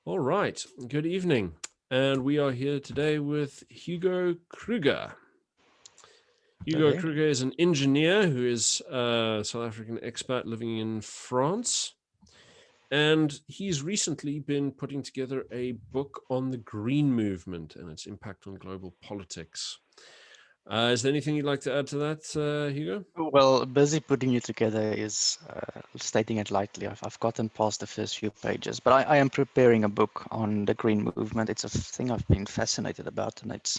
All right, good evening. And we are here today with Hügo Krüger. Hugo Okay. Kruger is an engineer who is a South African expat living in France. And he's recently been putting together a book on the green movement and its impact on global politics. Is there anything you'd like to add to that, Hugo? Well, busy putting it together is stating it lightly. I've gotten past the first few pages, but I am preparing a book on the green movement. It's a thing I've been fascinated about, and it's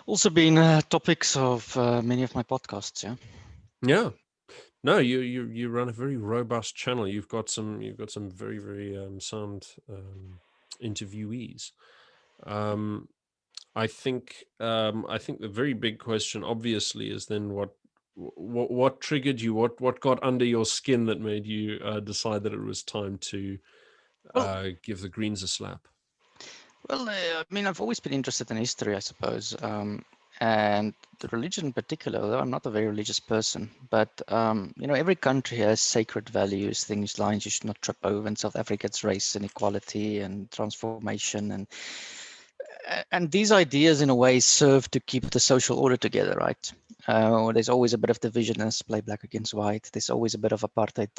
also been topics of many of my podcasts. Yeah. Yeah. No, you run a very robust channel. You've got some very sound interviewees. Um, I think the very big question, obviously, is then what triggered you? What got under your skin that made you decide that it was time to Well, give the Greens a slap? I mean, I've always been interested in history, I suppose, and the religion in particular. Although I'm not a very religious person, but every country has sacred values, things, lines you should not trip over. In South Africa, it's race and equality and transformation, and these ideas, in a way, serve to keep the social order together, right? There's always a bit of division in this play, black against white. There's always a bit of apartheid.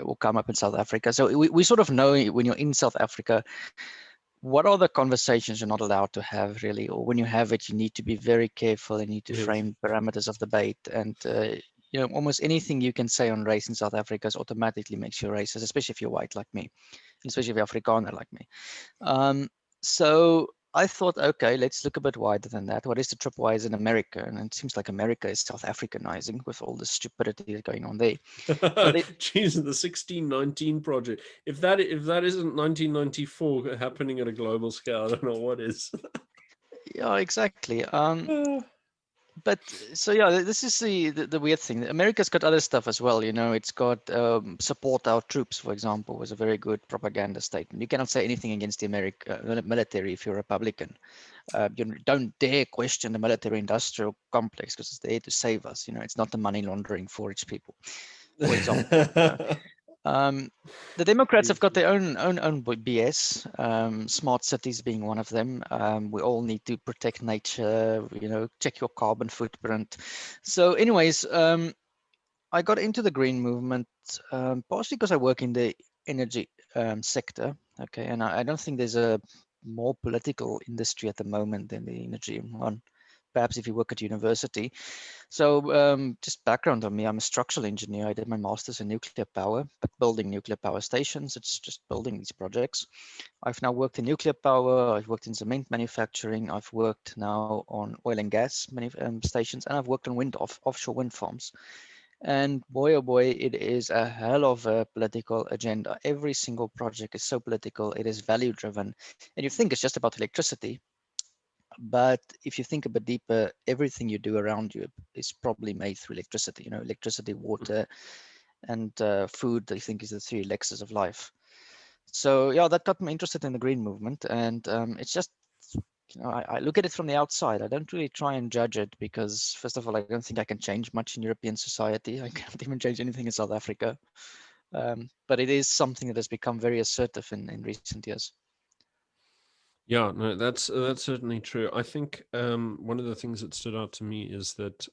Will come up in South Africa. So we sort of know when you're in South Africa, what are the conversations you're not allowed to have, really, or when you have it, you need to be very careful. You need to Yes. frame parameters of debate, and almost anything you can say on race in South Africa automatically makes you racist, especially if you're white like me, especially if you're Afrikaner like me. Um, so I thought, okay, let's look a bit wider than that. What is the tripwires in America? And it seems like America is South Africanizing with all the stupidity that's going on there. But it, Jeez, the 1619 project. If that isn't 1994 happening at a global scale, I don't know what is. yeah, exactly. But so yeah, this is the weird thing. America's got other stuff as well. It's got support our troops, for example, was a very good propaganda statement. You cannot say anything against the American military if you're a Republican. Don't dare question the military-industrial complex because it's there to save us. It's not the money laundering for rich people, for example. The Democrats have got their own BS. Smart cities being one of them. We all need to protect nature. Check your carbon footprint. So, anyways, I got into the green movement partially because I work in the energy sector. Okay, and I don't think there's a more political industry at the moment than the energy one. Perhaps if you work at university. So just background on me, I'm a structural engineer. I did my master's in nuclear power, but building nuclear power stations. It's just building these projects. I've now worked in nuclear power. I've worked in cement manufacturing. I've worked now on oil and gas stations, and I've worked on offshore wind farms. And boy, oh boy, it is a hell of a political agenda. Every single project is so political. It is value driven. And you think it's just about electricity, but if you think a bit deeper, everything you do around you is probably made through electricity. Electricity, water, and food. I think is the three elixirs of life. So yeah, that got me interested in the green movement, and it's just I look at it from the outside. I don't really try and judge it because, first of all, I don't think I can change much in European society. I can't even change anything in South Africa. But it is something that has become very assertive in recent years. Yeah, no, that's certainly true. I think one of the things that stood out to me is that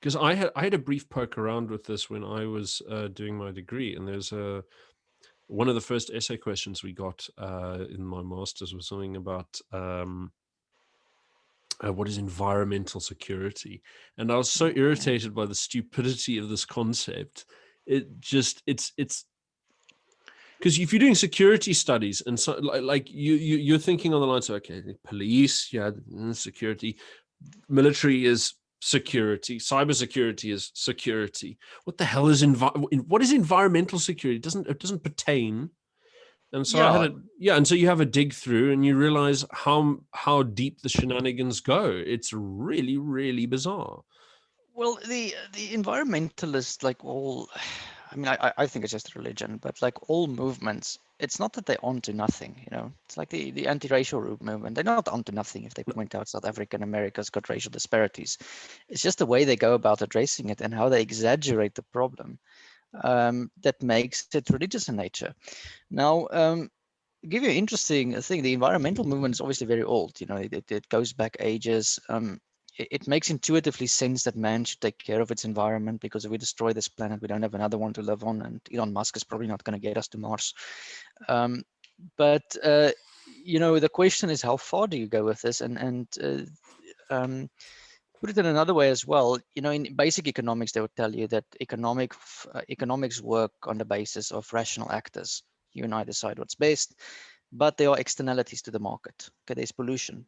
because I had a brief poke around with this when I was doing my degree, and there's one of the first essay questions we got in my master's was something about what is environmental security, and I was so Mhm. irritated by the stupidity of this concept. It's because if you're doing security studies and so like you're thinking on the lines of, okay, police, yeah, security, military is security, cybersecurity is security. What the hell is what is environmental security? It doesn't pertain. And so I had Yeah, a yeah, and so you have a dig through and you realize how deep the shenanigans go. It's really bizarre. well, the environmentalists, like all, I mean, I think it's just a religion, but like all movements, it's not that they're onto nothing. It's like the anti-racial movement. They're not onto nothing if they point out South Africa and America's got racial disparities. It's just the way they go about addressing it and how they exaggerate the problem. that makes it religious in nature. Now, give you an interesting thing. The environmental movement is obviously very old. It goes back ages. It makes intuitively sense that man should take care of its environment, because if we destroy this planet, we don't have another one to live on, and Elon Musk is probably not going to get us to Mars. But the question is, how far do you go with this? And put it in another way as well. In basic economics, they would tell you that economics work on the basis of rational actors. You and I decide what's best, but there are externalities to the market. Okay, there's pollution.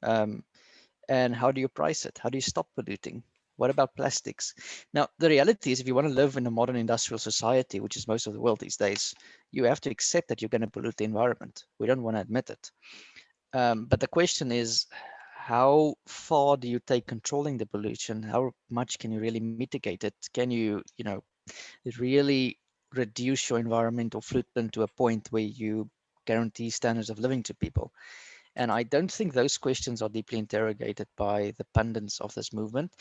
And how do you price it? How do you stop polluting? What about plastics? Now, the reality is, if you want to live in a modern industrial society, which is most of the world these days, you have to accept that you're going to pollute the environment. We don't want to admit it. But the question is, how far do you take controlling the pollution? How much can you really mitigate it? Can you, really reduce your environmental footprint to a point where you guarantee standards of living to people? And I don't think those questions are deeply interrogated by the pundits of this movement.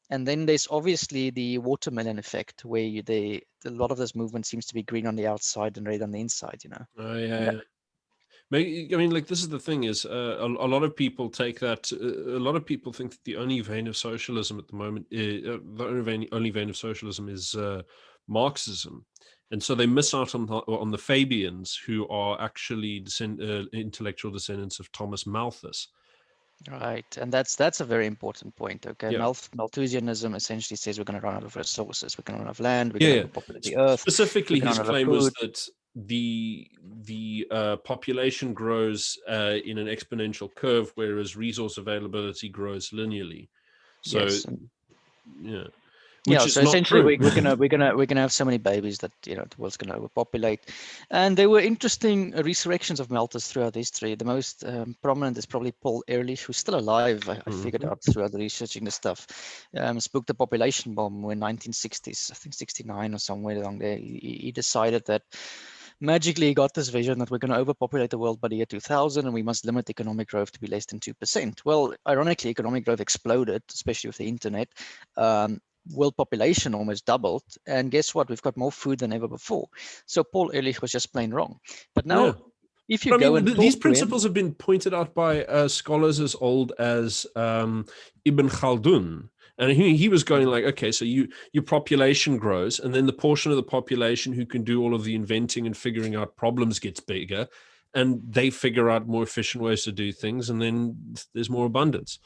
And then there's obviously the watermelon effect, where a lot of this movement seems to be green on the outside and red on the inside. Oh yeah. I mean, like, this is the thing is, a lot of people take that. A lot of people think that the only vein of socialism at the moment, the only vein of socialism is Marxism, and so they miss out on the Fabians, who are actually intellectual descendants of Thomas Malthus. Right, and that's a very important point. Okay, Yeah. Malthusianism essentially says we're going to run out of resources, we're going to run out of land, we're Yeah, going to overpopulate the earth. specifically, his Run out of claim was food. that the population grows in an exponential curve, whereas resource availability grows linearly. So, Yes. yeah, Yeah, which is so not essentially true. we're gonna have so many babies that the world's gonna overpopulate. And there were interesting resurrections of Malthus throughout history. The most prominent is probably Paul Ehrlich, who's still alive. I figured out throughout researching the stuff. Spoke the population bomb in 1960s, I think 69 or somewhere along there. He decided that magically he got this vision that we're going to overpopulate the world by the year 2000, and we must limit economic growth to be less than 2%. Well, ironically, economic growth exploded, especially with the internet. World population almost doubled, and guess what? We've got more food than ever before. So Paul Ehrlich was just plain wrong. But now, Yeah. if you But I go mean, and these talk to him, principles have been pointed out by scholars as old as Ibn Khaldun. And he was going like, okay, so your population grows, and then the portion of the population who can do all of the inventing and figuring out problems gets bigger, and they figure out more efficient ways to do things, and then there's more abundance.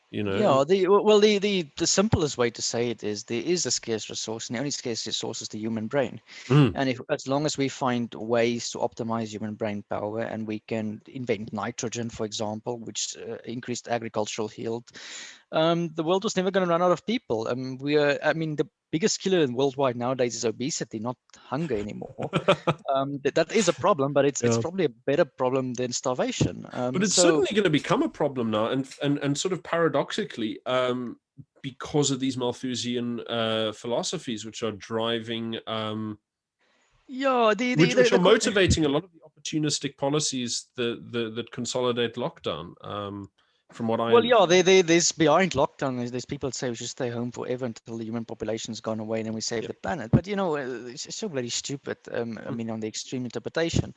Yeah, the simplest way to say it is there is a scarce resource, and the only scarce resource is the human brain. And as long as we find ways to optimize human brain power, and we can invent nitrogen, for example, which increased agricultural yield, the world was never going to run out of people. The biggest killer in worldwide nowadays is obesity, not hunger anymore. That is a problem, but it's probably a better problem than starvation. But it's certainly going to become a problem now, and sort of paradoxically, because of these Malthusian philosophies, which are driving, which are motivating a lot of the opportunistic policies that consolidate lockdown. From what I there's behind lockdown. There's people that say we should stay home forever until the human population's gone away, and then we save the planet. But it's so bloody stupid. I mean, on the extreme interpretation.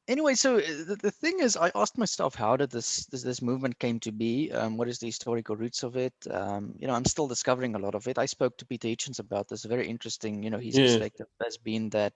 Anyway, so the thing is, I asked myself, how did this movement came to be? What is the historical roots of it? I'm still discovering a lot of it. I spoke to Peter Hitchens about this. Very interesting. His perspective has been that.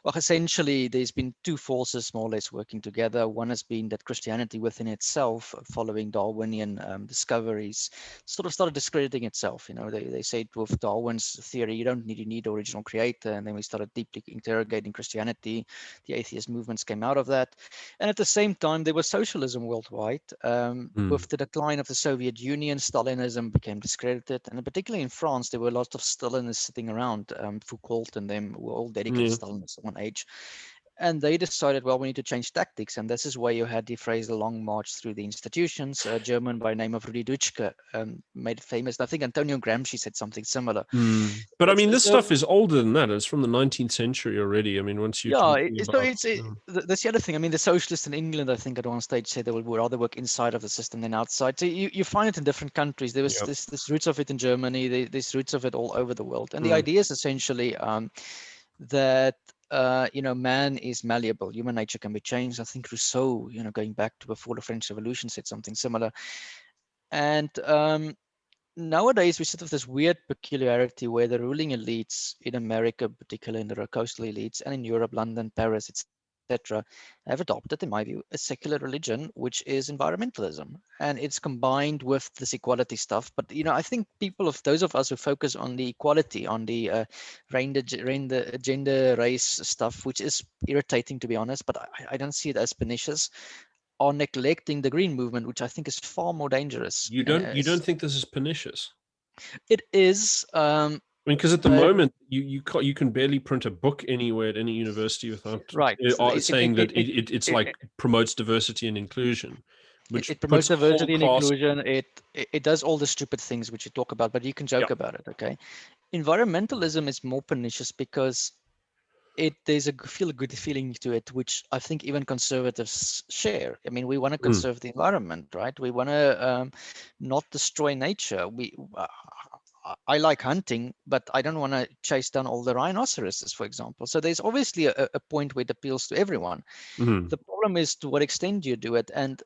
Well, essentially, there's been two forces more or less working together. One has been that Christianity within itself, following Darwinian discoveries, sort of started discrediting itself. They said with Darwin's theory, you need the original creator. And then we started deeply interrogating Christianity. The atheist movements came out of that. And at the same time, there was socialism worldwide. With the decline of the Soviet Union, Stalinism became discredited. And particularly in France, there were lots of Stalinists sitting around. Foucault and them were all dedicated to Stalinism age. And they decided, well, we need to change tactics. And this is where you had the phrase the long march through the institutions. A German by the name of Rudi Dutschke made it famous. I think Antonio Gramsci said something similar. But I mean, this So, stuff is older than that. It's from the 19th century already. I mean, once you're yeah, talking about... that's the other thing. I mean, the socialists in England, I think at one stage said they would rather work inside of the system than outside. So you find it in different countries. There was Yep. this roots of it in Germany. There's roots of it all over the world. And the idea is essentially that man is malleable. Human nature can be changed. I think Rousseau, going back to before the French Revolution, said something similar. And nowadays we sort of this weird peculiarity where the ruling elites in America, particularly in the coastal elites, and in Europe, London, Paris, etc., have adopted, in my view, a secular religion, which is environmentalism, and it's combined with this equality stuff. But I think those of us who focus on the equality, on the gender, race stuff, which is irritating to be honest, but I don't see it as pernicious, are neglecting the green movement, which I think is far more dangerous. You don't think this is pernicious? It is. I mean, because at the moment you can barely print a book anywhere at any university without saying that it's like promotes diversity and inclusion, which it promotes diversity and class... inclusion. It does all the stupid things which you talk about, but you can joke about it. Okay, environmentalism is more pernicious because there's a good feeling to it, which I think even conservatives share. I mean, we want to conserve the environment, right? We want to not destroy nature. I like hunting, but I don't want to chase down all the rhinoceroses, for example. So there's obviously a point where it appeals to everyone. The problem is to what extent you do it, and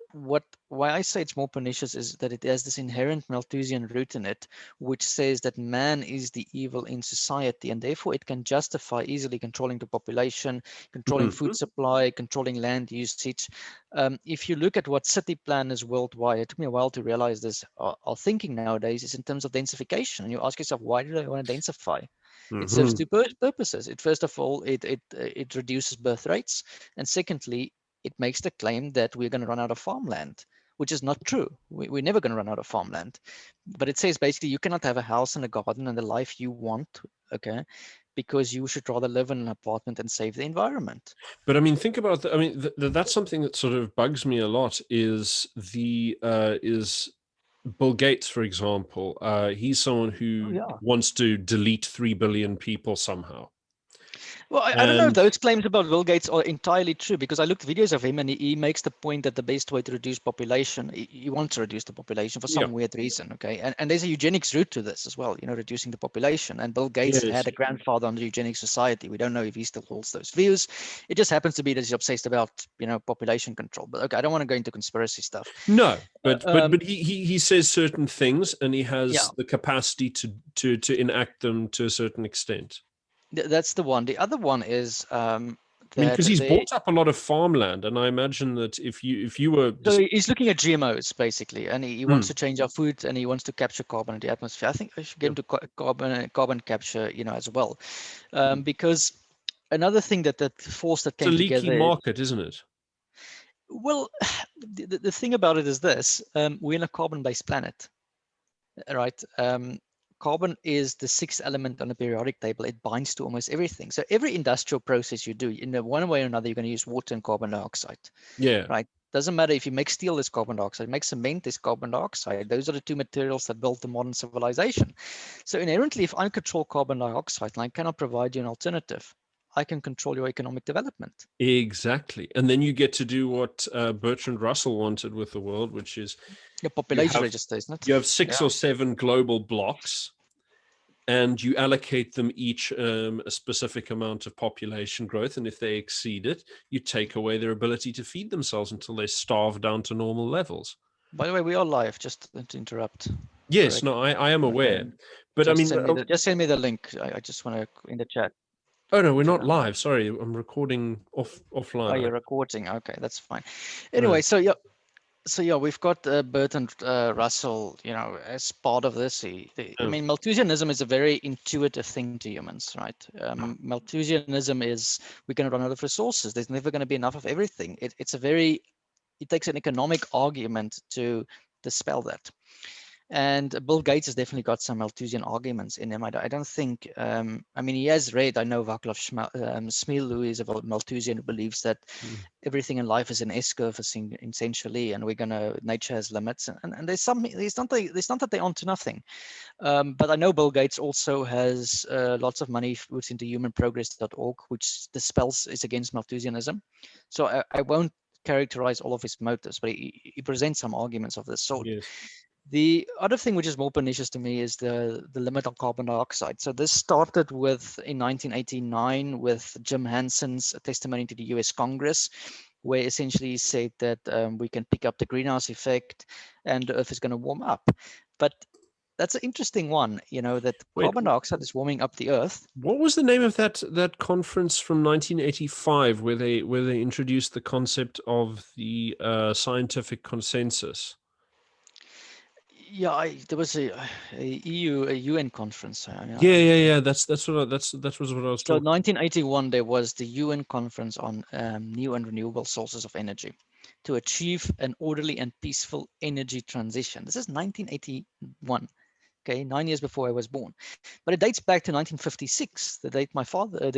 why I say it's more pernicious is that it has this inherent Malthusian root in it, which says that man is the evil in society, and therefore it can justify easily controlling the population, controlling food supply, controlling land usage. If you look at what city planners worldwide, it took me a while to realize this, are thinking nowadays is in terms of densification. And you ask yourself, why do they want to densify? It serves two purposes. First of all, it reduces birth rates, and secondly, it makes the claim that we're going to run out of farmland, which is not true. We're never going to run out of farmland. But it says basically you cannot have a house and a garden and the life you want, okay, because you should rather live in an apartment and save the environment. But I mean, think about that. I mean, that's something that sort of bugs me a lot. Is Bill Gates, for example? He's someone who wants to delete 3 billion people somehow. Well, I don't know if those claims about Bill Gates are entirely true, because I looked at videos of him and he makes the point that the best way to reduce population, he wants to reduce the population for some weird reason, okay? And there's a eugenics route to this as well, reducing the population. And Bill Gates had a grandfather on the Eugenics Society. We don't know if he still holds those views. It just happens to be that he's obsessed about, population control. But okay, I don't want to go into conspiracy stuff. No, but he says certain things, and he has the capacity to enact them to a certain extent. That's the one. The other one is because he's bought up a lot of farmland, and I imagine that if you were so he's looking at GMOs basically, and he wants to change our food, and he wants to capture carbon in the atmosphere. I think I should get into carbon capture, as well, because another thing that force that came together. It's a leaky market, isn't it? Well, the thing about it is this: we're in a carbon-based planet, right? Carbon is the sixth element on the periodic table. It binds to almost everything. So every industrial process you do, in one way or another, you're going to use water and carbon dioxide. Yeah. Right. Doesn't matter if you make steel, there's carbon dioxide. Make cement, there's carbon dioxide. Those are the two materials that built the modern civilization. So inherently, if I control carbon dioxide and I cannot provide you an alternative, I can control your economic development. Exactly. And then you get to do what Bertrand Russell wanted with the world, which is your population register, isn't it? You have 6 or 7 global blocks, and you allocate them each a specific amount of population growth. And if they exceed it, you take away their ability to feed themselves until they starve down to normal levels. By the way, we are live, just to interrupt. Yes, correct. No, I am aware. But just send me the link. I just want to in the chat. Oh no, we're not live. Sorry, I'm recording offline. Oh, you're recording. Okay, that's fine. Anyway, no. So we've got Bertrand Russell, as part of this. I mean, Malthusianism is a very intuitive thing to humans, right? Malthusianism is we're going to run out of resources. There's never going to be enough of everything. It takes an economic argument to dispel that. And Bill Gates has definitely got some Malthusian arguments in him. I don't think, I mean, he has read, I know Vaclav Smil, who is a Malthusian, who believes that everything in life is an S-curve essentially, and nature has limits. And there's not that they're onto nothing. But I know Bill Gates also has lots of money put into humanprogress.org, which dispels is against Malthusianism. So I won't characterize all of his motives, but he presents some arguments of this sort. Yes. The other thing which is more pernicious to me is the limit on carbon dioxide. So this started in 1989 with Jim Hanson's testimony to the US Congress, where essentially he said that we can pick up the greenhouse effect and the Earth is going to warm up. But that's an interesting one, that carbon dioxide is warming up the Earth. What was the name of that conference from 1985 where they introduced the concept of the scientific consensus? Yeah, there was a UN conference. Yeah. That was what I was So talking. 1981, there was the UN conference on new and renewable sources of energy to achieve an orderly and peaceful energy transition. This is 1981. Okay, 9 years before I was born, but it dates back to 1956, the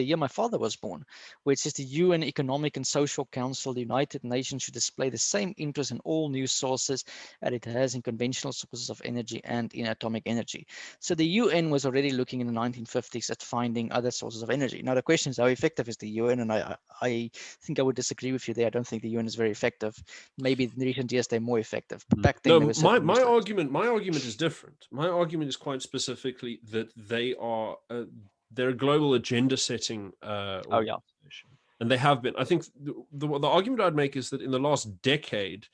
year my father was born, which is the UN Economic and Social Council. The United Nations should display the same interest in all new sources as it has in conventional sources of energy and in atomic energy. So the UN was already looking in the 1950s at finding other sources of energy. Now the question is, how effective is the UN? And I think I would disagree with you there. I don't think the UN is very effective. Maybe in recent years they're more effective. But back then, No, my argument is different. My argument is quite specifically that they're a global agenda setting organization, and they have been. I think the argument I'd make is that in the last decade,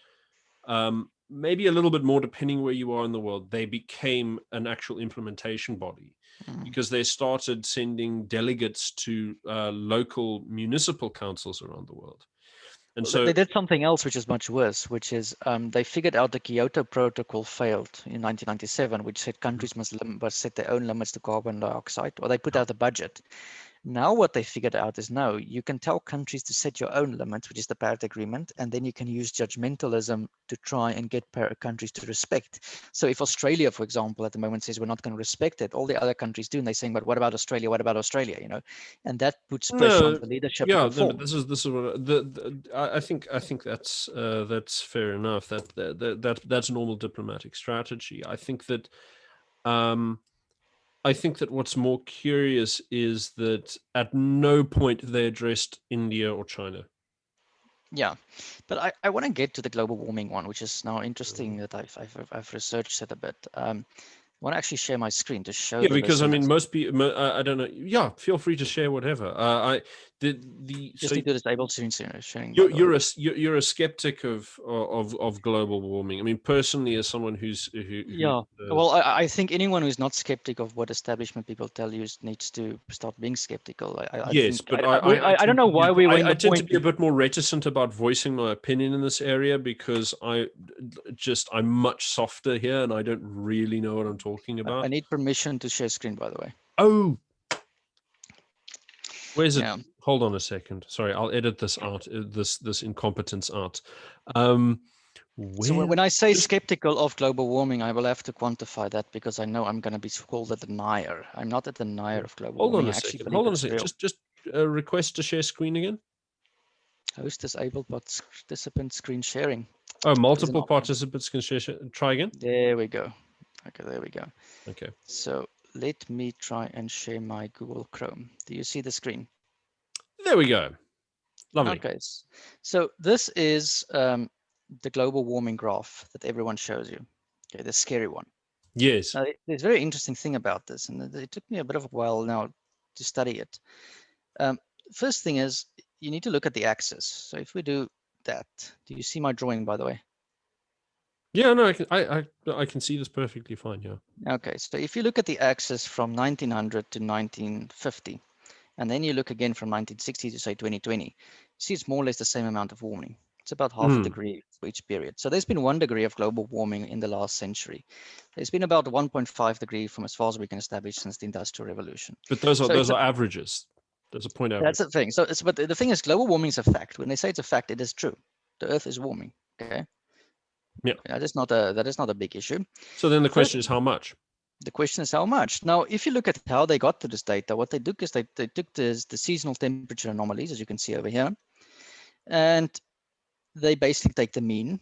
maybe a little bit more, depending where you are in the world, they became an actual implementation body because they started sending delegates to local municipal councils around the world. And so they did something else which is much worse, which is they figured out the Kyoto Protocol failed in 1997, which said countries must set their own limits to carbon dioxide, or they put out a budget. Now what they figured out is, no, you can tell countries to set your own limits, which is the Paris Agreement, and then you can use judgmentalism to try and get countries to respect. So if Australia, for example, at the moment says we're not going to respect it, all the other countries do, and they're saying, but what about Australia? What about Australia? And that puts pressure on the leadership. Yeah, no, but this is what I think that's fair enough. That's normal diplomatic strategy. I think that what's more curious is that at no point they addressed India or China. Yeah, but I want to get to the global warming one, which is now interesting that I've researched it a bit. I want to actually share my screen to show. Yeah, because I mean, most people, I don't know. Yeah, feel free to share whatever. Just need to disable screen sharing. You're a skeptic of global warming. I mean, personally, as someone well, I think anyone who's not skeptic of what establishment people tell you needs to start being skeptical. I don't know why we were. I tend to be a bit more reticent about voicing my opinion in this area because I'm much softer here and I don't really know what I'm talking about. I need permission to share screen, by the way. Oh, where's it? Hold on a second. Sorry, I'll edit this out. This incompetence out. So when I say skeptical of global warming, I will have to quantify that because I know I'm going to be called a denier. I'm not a denier of global warming. Hold on a second. Just request to share screen again. Host disabled participant screen sharing. Oh, multiple participants can share. Try again. There we go. Okay, there we go. Okay. So let me try and share my Google Chrome. Do you see the screen? There we go. Lovely. Okay. So this is the global warming graph that everyone shows you. Okay, the scary one. Yes. Now, there's a very interesting thing about this, and it took me a bit of a while now to study it. First thing is you need to look at the axis. So if we do that, do you see my drawing, by the way? Yeah, no, I can see this perfectly fine. Yeah. Okay, so if you look at the axis from 1900 to 1950, and then you look again from 1960 to say 2020, you see it's more or less the same amount of warming. It's about half a degree for each period. So there's been 1 degree of global warming in the last century. There's been about 1.5 degree from as far as we can establish since the Industrial Revolution. But those are averages. There's a point average. That's the thing. But the thing is, global warming is a fact. When they say it's a fact, it is true. The Earth is warming. Okay. Yeah. That is not a big issue. So then the First, question is how much? the question is how much. Now, if you look at how they got to this data, what they took is they took the seasonal temperature anomalies, as you can see over here, and they basically take the mean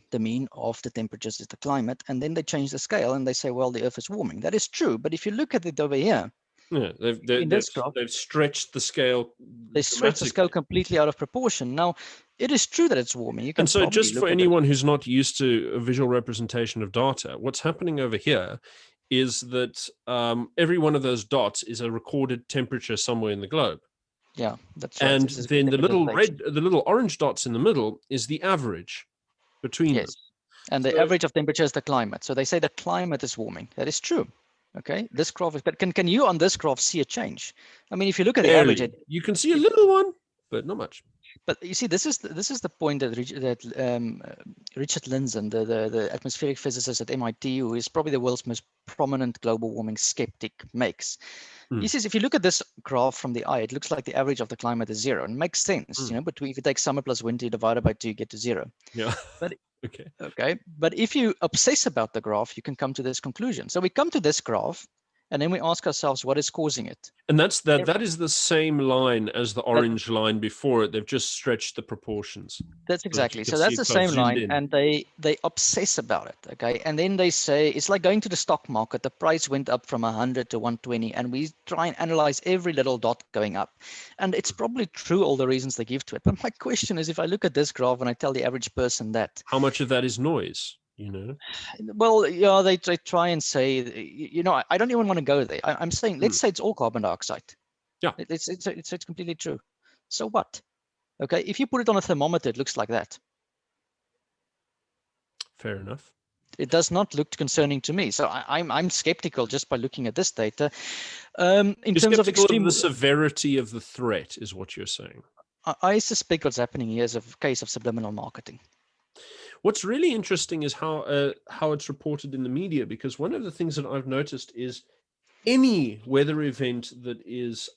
of the temperatures is the climate, and then they change the scale and they say, well, the Earth is warming. That is true, but if you look at it over here, Yeah, in this graph, they've stretched the scale. they stretch the scale completely out of proportion. Now, it is true that it's warming. You can And so probably just look for at anyone who's not used to a visual representation of data, what's happening over here is that every one of those dots is a recorded temperature somewhere in the globe. Yeah, that's right. And then the little orange dots in the middle is the average between them. And the average of temperature is the climate. So they say the climate is warming. That is true. Okay, this graph is, but can you on this graph see a change? I mean, if you look at the average, you can see a little one, but not much. But you see, this is the point that Richard Lindzen, the atmospheric physicist at MIT, who is probably the world's most prominent global warming skeptic, makes. He says, if you look at this graph from the eye, it looks like the average of the climate is zero. And it makes sense, you know, but if you take summer plus winter, you divide it by 2, you get to 0. Yeah. But okay. But if you obsess about the graph, you can come to this conclusion. So we come to this graph, and then we ask ourselves, what is causing it? And that is the same line as the orange line before it. They've just stretched the proportions. That's exactly. So that's the same line, and they obsess about it, okay? And then they say, it's like going to the stock market. The price went up from 100 to 120, and we try and analyze every little dot going up. And it's probably true, all the reasons they give to it. But my question is, if I look at this graph and I tell the average person that, how much of that is noise? You know, well, yeah, they try and say, you know, I don't even want to go there. I'm saying, let's say it's all carbon dioxide. Yeah, it's completely true. So what? Okay, if you put it on a thermometer, it looks like that. Fair enough. It does not look concerning to me. So I'm skeptical just by looking at this data. In terms of extreme, the severity of the threat is what you're saying. I suspect what's happening here is a case of subliminal marketing. What's really interesting is how it's reported in the media, because one of the things that I've noticed is any weather event that is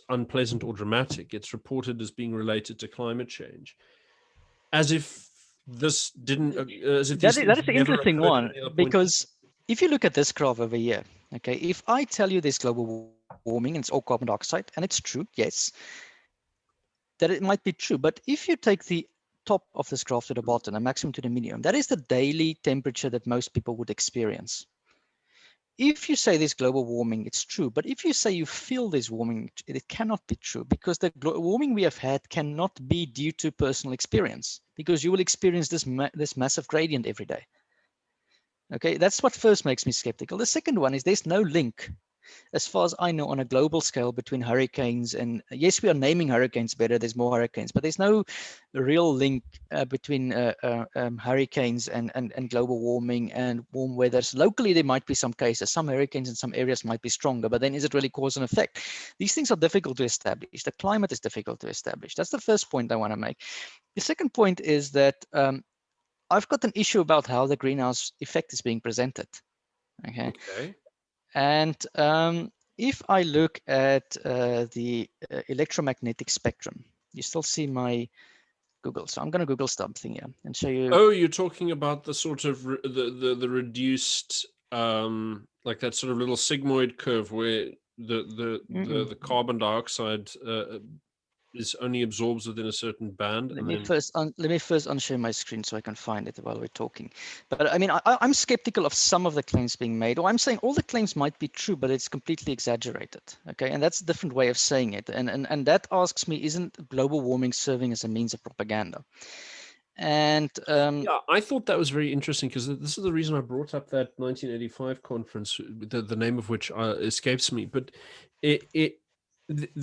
unpleasant or dramatic, it's reported as being related to climate change, as if this didn't. As if that is an interesting one, because if you look at this graph over here, okay, if I tell you there's global warming and it's all carbon dioxide, and it's true, yes, that it might be true. But if you take the top of this graph to the bottom, the maximum to the minimum, that is the daily temperature that most people would experience. If you say there's global warming, it's true. But if you say you feel there's warming, it cannot be true, because the warming we have had cannot be due to personal experience, because you will experience this massive gradient every day. Okay, that's what first makes me skeptical. The second one is there's no link, as far as I know, on a global scale between hurricanes. And yes, we are naming hurricanes better. There's more hurricanes, but there's no real link between hurricanes and global warming and warm weather. So locally, there might be some cases. Some hurricanes in some areas might be stronger, but then is it really cause and effect? These things are difficult to establish. The climate is difficult to establish. That's the first point I want to make. The second point is that I've got an issue about how the greenhouse effect is being presented. Okay. And if I look at the electromagnetic spectrum, you still see my Google. So I'm going to Google something here and show you. Oh, you're talking about the sort of the reduced, like that sort of little sigmoid curve where the carbon dioxide is only absorbs within a certain band. Let me first unshare my screen so I can find it while we're talking. But I mean, I'm skeptical of some of the claims being made, or I'm saying all the claims might be true, but it's completely exaggerated. Okay, and that's a different way of saying it. And that asks me, isn't global warming serving as a means of propaganda? And yeah, I thought that was very interesting, because this is the reason I brought up that 1985 conference, the name of which escapes me. But the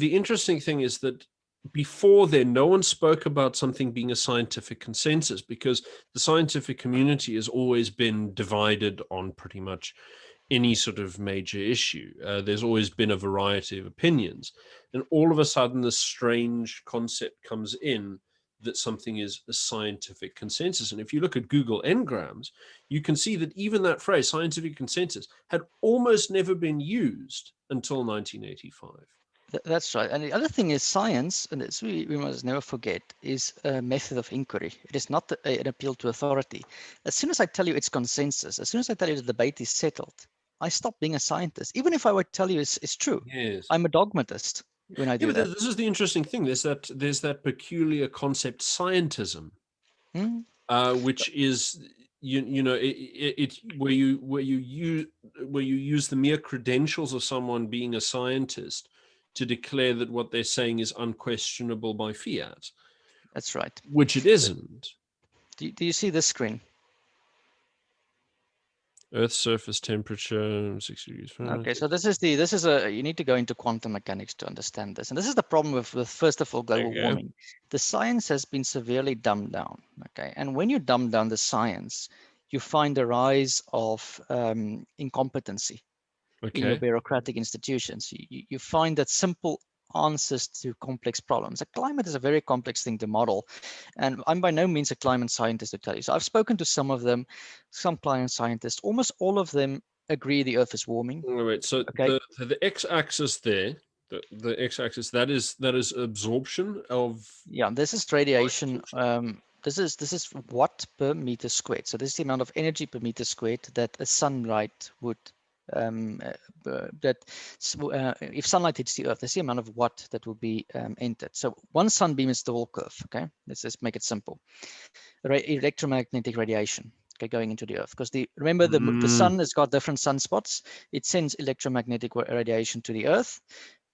interesting thing is that before then, no one spoke about something being a scientific consensus, because the scientific community has always been divided on pretty much any sort of major issue. There's always been a variety of opinions, and all of a sudden this strange concept comes in that something is a scientific consensus. And if you look at Google Ngrams, you can see that even that phrase, scientific consensus, had almost never been used until 1985. That's right. And the other thing is science, and this we must never forget, is a method of inquiry. It is not an appeal to authority. As soon as I tell you it's consensus, as soon as I tell you the debate is settled, I stop being a scientist. Even if I would tell you it's true, Yes. I'm a dogmatist when I Yeah, do but that. this is the interesting thing. There's that peculiar concept, scientism, Hmm? which is you know it where you use the mere credentials of someone being a scientist to declare that what they're saying is unquestionable by fiat, That's right. which it So isn't. do you see this screen? Earth's surface temperature 60 degrees Okay, Fahrenheit. so this is a you need to go into quantum mechanics to understand this. And this is the problem with first of all global Okay. warming. The science has been severely dumbed down. Okay, and when you dumb down the science, you find a rise of incompetency in your Okay. bureaucratic institutions. You find that simple answers to complex problems. A climate is a very complex thing to model. And I'm by no means a climate scientist to tell you. So I've spoken to some of them, some climate scientists, almost all of them agree the earth is warming. Wait, so Okay. the x-axis there, the x-axis, that is absorption of Yeah, this is radiation. This is watt per meter squared. So this is the amount of energy per meter squared that a sunlight would if sunlight hits the earth, that's the amount of watt that will be entered. So one sunbeam is the whole curve. Okay, let's just make it simple. Electromagnetic radiation. Okay, going into the earth, because remember the sun has got different sunspots. It sends electromagnetic radiation to the earth.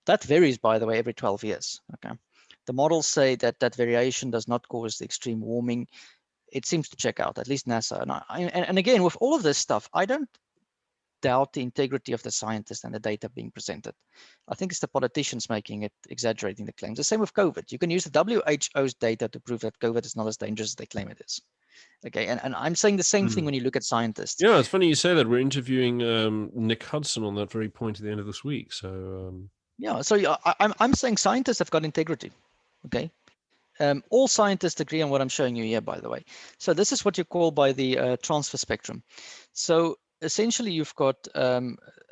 That varies, by the way, every 12 years. Okay. The models say that that variation does not cause the extreme warming. It seems to check out, at least NASA. And again, with all of this stuff, I don't doubt the integrity of the scientists and the data being presented. I think it's the politicians making it, exaggerating the claims. The same with COVID. You can use the WHO's data to prove that COVID is not as dangerous as they claim it is. Okay, and I'm saying the same thing when you look at scientists. Yeah, it's funny you say that. We're interviewing Nick Hudson on that very point at the end of this week. So yeah, so I'm saying scientists have got integrity. Okay, all scientists agree on what I'm showing you here, by the way. So this is what you call by the transfer spectrum. So essentially, you've got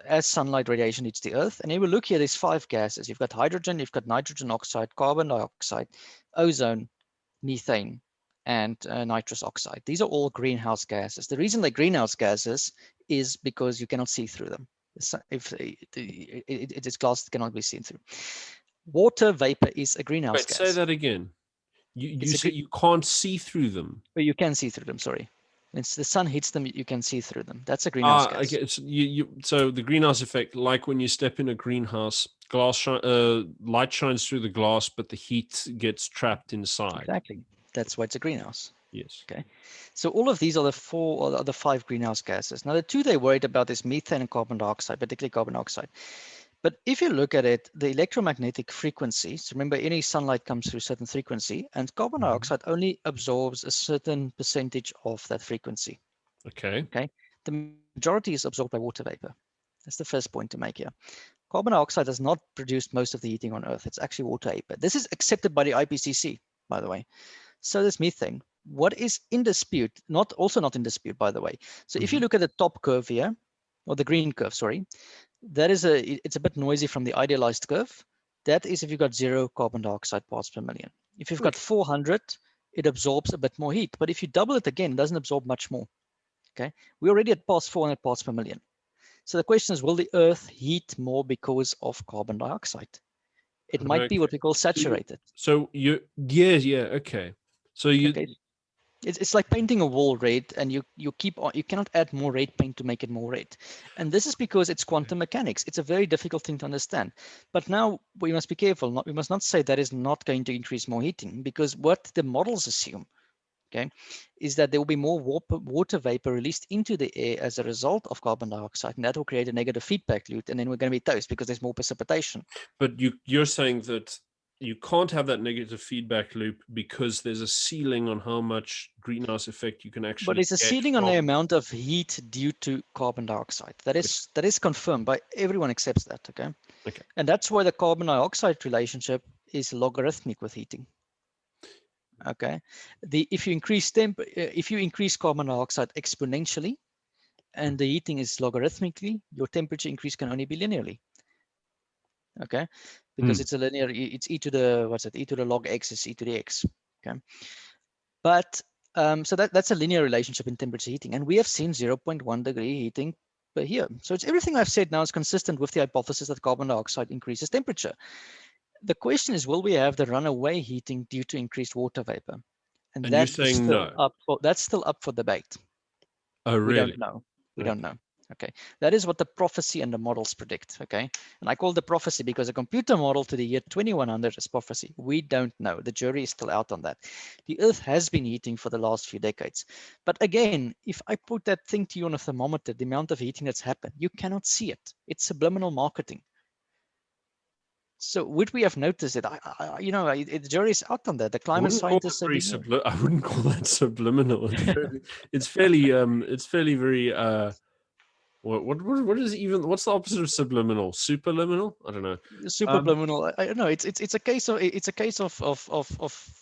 as sunlight radiation hits the Earth, and you will look here. There's 5 gases. You've got hydrogen, you've got nitrogen oxide, carbon dioxide, ozone, methane, and nitrous oxide. These are all greenhouse gases. The reason they're greenhouse gases is because you cannot see through them. If it is glass that cannot be seen through. Water vapor is a greenhouse wait, gas. say that again. You say you can't see through them. But you can see through them. Sorry, it's the sun hits them, you can see through them. That's a greenhouse gas. Okay. So the greenhouse effect, like when you step in a greenhouse, light shines through the glass, but the heat gets trapped inside. Exactly. That's why it's a greenhouse. Yes. Okay. So all of these are the 5 greenhouse gases. Now the 2 they're worried about is methane and carbon dioxide, particularly carbon dioxide. But if you look at it, the electromagnetic frequency, so remember any sunlight comes through a certain frequency, and carbon dioxide only absorbs a certain percentage of that frequency. Okay. Okay. The majority is absorbed by water vapor. That's the first point to make here. Carbon dioxide does not produce most of the heating on Earth. It's actually water vapor. This is accepted by the IPCC, by the way. So this methane. What is in dispute, also not in dispute, by the way. So if you look at the top curve here, or the green curve, sorry, it's a bit noisy from the idealized curve. That is if you've got 0 carbon dioxide parts per million. If you've got 400, it absorbs a bit more heat. But if you double it again, it doesn't absorb much more. Okay, we're already at past 400 parts per million. So the question is, will the Earth heat more because of carbon dioxide? It might be what we call saturated. Yeah, okay. So okay. It's like painting a wall red, and you cannot add more red paint to make it more red. And this is because it's quantum mechanics. It's a very difficult thing to understand. But now we must be careful. We must not say that is not going to increase more heating, because what the models assume, okay, is that there will be more water vapor released into the air as a result of carbon dioxide, and that will create a negative feedback loop, and then we're going to be toast because there's more precipitation. But you're saying that you can't have that negative feedback loop because there's a ceiling on how much greenhouse effect you can actually But there's a ceiling on the amount of heat due to carbon dioxide. That is confirmed by everyone accepts that, okay? Okay. And that's why the carbon dioxide relationship is logarithmic with heating. Okay, if you increase carbon dioxide exponentially, and the heating is logarithmically, your temperature increase can only be linearly. okay, because it's a linear, it's e to the, what's it, e to the log x is e to the x, okay. But so that's a linear relationship in temperature heating, and we have seen 0.1 degree heating per year. So it's everything I've said now is consistent with the hypothesis that carbon dioxide increases temperature. The question is, will we have the runaway heating due to increased water vapor? And And you're that is saying still no. that's still up for debate. Oh, We really? don't know. We Okay. don't know. Okay, that is what the prophecy and the models predict. Okay, and I call the prophecy because a computer model to the year 2100 is prophecy. We don't know. The jury is still out on that. The Earth has been heating for the last few decades, but again, if I put that thing to you on a thermometer, the amount of heating that's happened, you cannot see it. It's subliminal marketing. So would we have noticed it? The jury is out on that. The I climate wouldn't call it scientists say very we know. I wouldn't call that subliminal. It's fairly very what is even what's the opposite of subliminal? Superliminal? I don't know. Subliminal. I don't know. It's a case of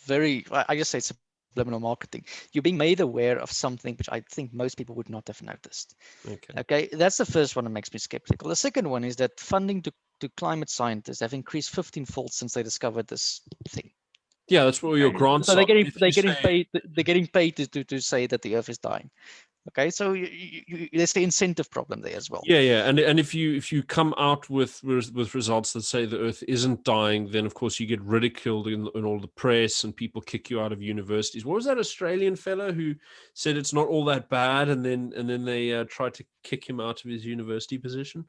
very. I just say it's subliminal marketing. You're being made aware of something which I think most people would not have noticed. Okay. Okay, that's the first one that makes me skeptical. The second one is that funding to climate scientists have increased 15-fold since they discovered this thing. Yeah, that's what your grants So they're are. getting If they're you getting say paid. They're getting paid to say that the Earth is dying. Okay, so there's the incentive problem there as well. yeah, and if you come out with results that say the Earth isn't dying, then of course you get ridiculed in all the press and people kick you out of universities. What was that Australian fellow who said it's not all that bad, and then they tried to kick him out of his university position?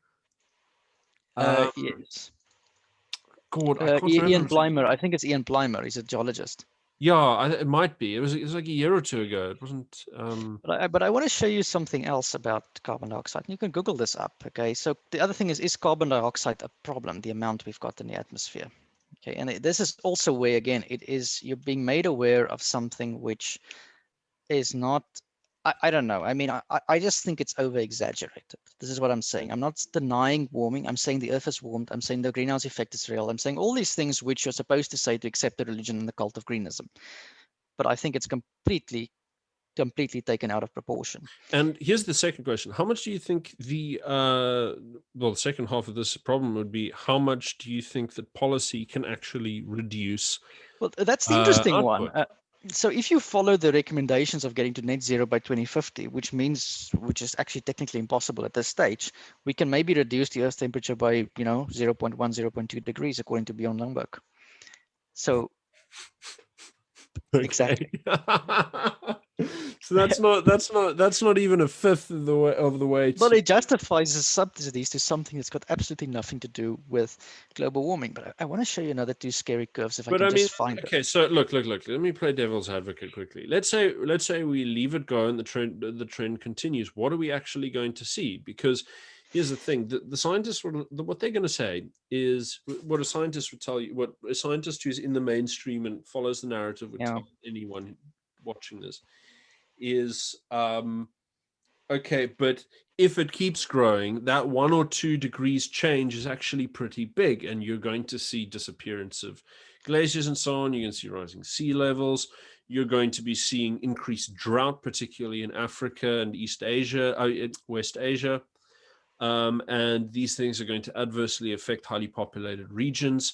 Yes. God, I can't Ian remember. Plimer. I think it's Ian Plimer. He's a geologist. Yeah, it might be. It was like a year or two ago. It wasn't. But I want to show you something else about carbon dioxide. You can Google this up. Okay. So the other thing is carbon dioxide a problem? The amount we've got in the atmosphere. Okay. And this is also where again you're being made aware of something which is not. I don't know. I mean, I just think it's over exaggerated. This is what I'm saying. I'm not denying warming. I'm saying the Earth is warmed. I'm saying the greenhouse effect is real. I'm saying all these things which you're supposed to say to accept the religion and the cult of greenism. But I think it's completely taken out of proportion. And here's the second question: how much do you think the second half of this problem would be? How much do you think that policy can actually reduce? Well, that's the interesting one. Output? So if you follow the recommendations of getting to net zero by 2050, which is actually technically impossible at this stage, we can maybe reduce the Earth's temperature by 0.1, 0.2 degrees according to Bjorn Lundberg. So Okay. exactly. So that's not even a fifth of the way. But it justifies the subsidies to something that's got absolutely nothing to do with global warming. But I want to show you another two scary curves if I can just find it. Okay, so look. Let me play devil's advocate quickly. Let's say we leave it go and the trend continues. What are we actually going to see? Because here's the thing: the scientists, what they're going to say is what a scientist would tell you. What a scientist who's in the mainstream and follows the narrative would tell anyone watching this is okay, but if it keeps growing, that 1 or 2 degrees change is actually pretty big, and you're going to see disappearance of glaciers and so on. You're going to see rising sea levels. You're going to be seeing increased drought, particularly in Africa and West Asia. And these things are going to adversely affect highly populated regions.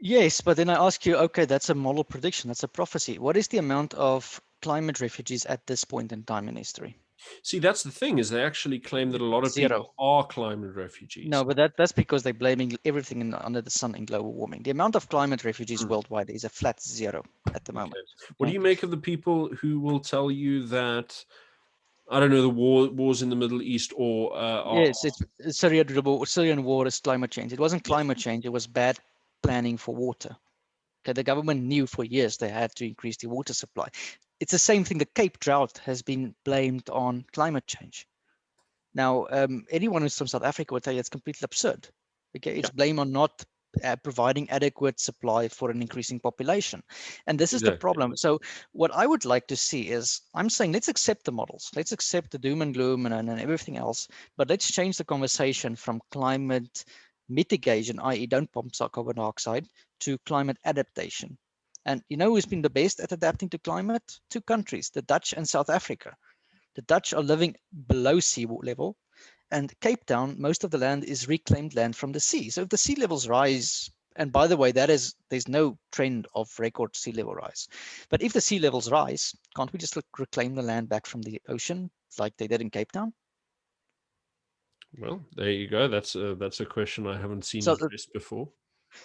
Yes, but then I ask you, okay, that's a model prediction. That's a prophecy. What is the amount of climate refugees at this point in time in history? See, that's the thing, is they actually claim that a lot of people are climate refugees. No, but that's because they're blaming everything under the sun in global warming. The amount of climate refugees worldwide is a flat zero at the moment. What do you make of the people who will tell you that, I don't know, the wars in the Middle East or yes, it's Syrian war is climate change. It wasn't climate change, it was bad planning for water. Okay, the government knew for years they had to increase the water supply. It's the same thing. The Cape drought has been blamed on climate change. Now, anyone who's from South Africa will tell you it's completely absurd. Okay, it's blame on not providing adequate supply for an increasing population. And this is the problem. So what I would like to see is, I'm saying, let's accept the models. Let's accept the doom and gloom and everything else, but let's change the conversation from climate mitigation, i.e. don't pump carbon dioxide, to climate adaptation. And you know who's been the best at adapting to climate? 2 countries, the Dutch and South Africa. The Dutch are living below sea level, And Cape Town, most of the land is reclaimed land from the sea. So if the sea levels rise, and by the way, there's no trend of record sea level rise. But if the sea levels rise, can't we just reclaim the land back from the ocean like they did in Cape Town? Well, there you go. That's a question I haven't seen So addressed before.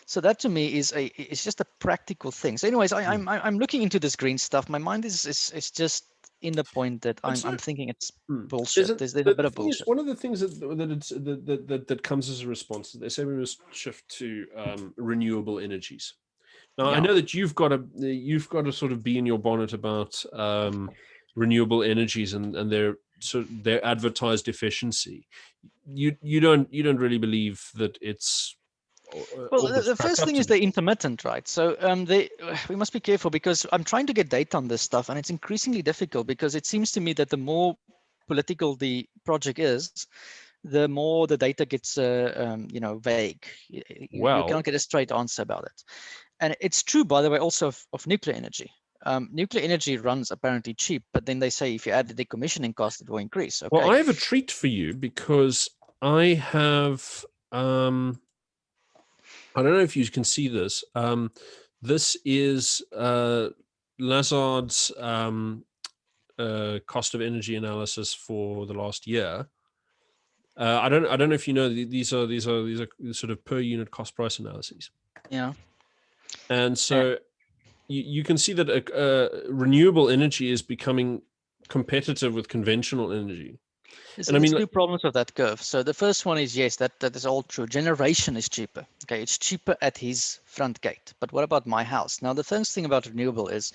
So that to me it's just a practical thing. So anyways, I'm looking into this green stuff. My mind is just in the point that I'm thinking it's bullshit. There's a bit of bullshit. One of the things that comes as a response is they say we must shift to renewable energies. Now I know that you've got to sort of be in your bonnet about renewable energies and their advertised efficiency. You don't really believe that it's well, the first thing is they're intermittent, right? So we must be careful because I'm trying to get data on this stuff, and it's increasingly difficult because it seems to me that the more political the project is, the more the data gets vague. You cannot get a straight answer about it. And it's true, by the way, also of nuclear energy. Nuclear energy runs apparently cheap, but then they say if you add the decommissioning cost, it will increase. Okay. Well, I have a treat for you because I have I don't know if you can see this. This is Lazard's cost of energy analysis for the last year. I don't know if you know these are sort of per unit cost price analyses. Yeah. And so you can see that renewable energy is becoming competitive with conventional energy. There's two problems with that curve. So the first one is, yes, that is all true. Generation is cheaper. Okay, it's cheaper at his front gate. But what about my house? Now, the first thing about renewable is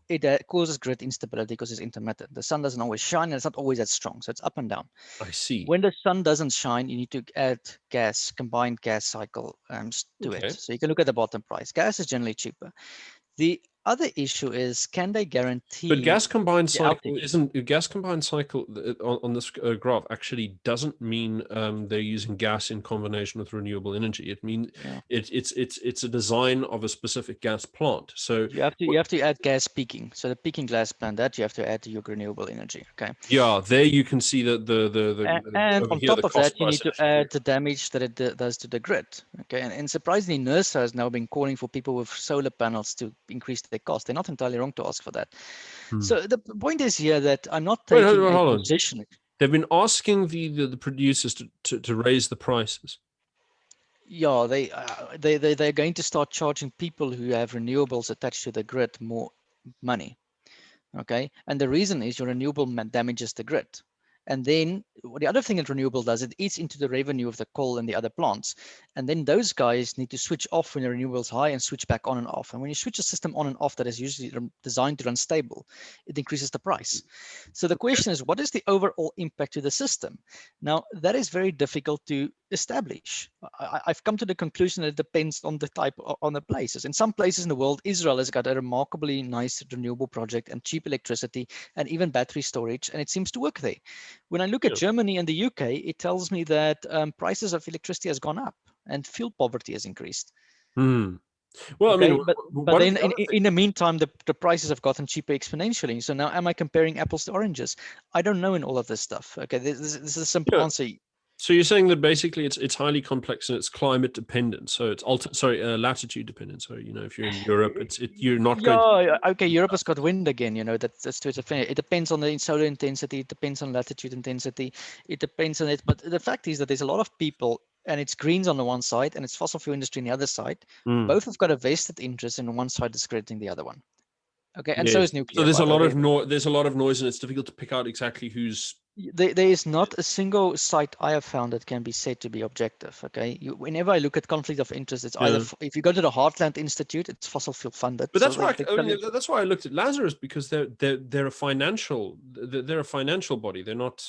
it causes grid instability because it's intermittent. The sun doesn't always shine, and it's not always that strong. So it's up and down. I see. When the sun doesn't shine, you need to add gas, combined gas cycle to it. So you can look at the bottom price. Gas is generally cheaper. The other issue is, can they guarantee? But gas combined cycle isn't gas combined cycle on this graph actually doesn't mean they're using gas in combination with renewable energy. It means it's a design of a specific gas plant. So you have to add gas peaking. So the peaking gas plant that you have to add to your renewable energy. Okay. Yeah, there you can see that and on top of that, you need to add the damage that it does to the grid. Okay, and surprisingly, NERSA has now been calling for people with solar panels to increase their cost. They're not entirely wrong to ask for that. So the point is here that I'm not taking a position. They've been asking the producers to raise the prices. Yeah, they're going to start charging people who have renewables attached to the grid more money. Okay, and the reason is your renewable damages the grid. And then the other thing that renewable does, it eats into the revenue of the coal and the other plants. And then those guys need to switch off when the renewable is high and switch back on and off. And when you switch a system on and off that is usually designed to run stable, it increases the price. So the question is, what is the overall impact to the system? Now, that is very difficult to establish. I've come to the conclusion that it depends on the type, on the places. In some places in the world, Israel has got a remarkably nice renewable project and cheap electricity and even battery storage, and it seems to work there. When I look at Germany and the UK, it tells me that prices of electricity has gone up and fuel poverty has increased. Well, okay, I mean, but then in the meantime, the prices have gotten cheaper exponentially. So now, am I comparing apples to oranges? I don't know in all of this stuff. Okay, this is a simple answer. So you're saying that basically it's highly complex and it's climate dependent. So it's latitude dependent. So if you're in Europe, you're not going. Okay, Europe has got wind again. That's to its effect. It depends on the solar intensity. It depends on latitude intensity. It depends on it. But the fact is that there's a lot of people, and it's greens on the one side and it's fossil fuel industry on the other side. Both have got a vested interest in one side discrediting the other one. Okay, and so is nuclear. So there's a lot of noise. There's a lot of noise, and it's difficult to pick out exactly who's. There is not a single site I have found that can be said to be objective. Okay, whenever I look at conflict of interest, it's either if you go to the Heartland Institute, it's fossil fuel funded. But that's why that's why I looked at Lazarus, because they're a financial body. They're not.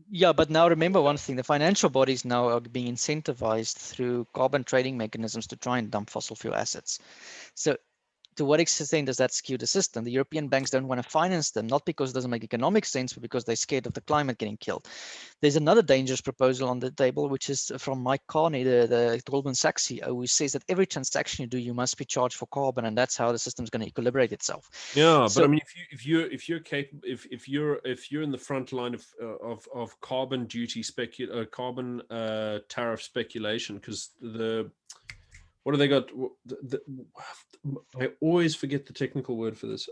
Yeah, but now remember one thing: the financial bodies now are being incentivized through carbon trading mechanisms to try and dump fossil fuel assets. So to what extent does that skew the system? The European banks don't want to finance them, not because it doesn't make economic sense, but because they're scared of the climate getting killed. There's another dangerous proposal on the table, which is from Mike Carney, the Goldman Sachs CEO, who says that every transaction you do, you must be charged for carbon, and that's how the system's going to equilibrate itself. Yeah, So, but I mean, if you're capable, if you're in the front line of carbon duty carbon tariff speculation, because what do they got? I always forget the technical word for this.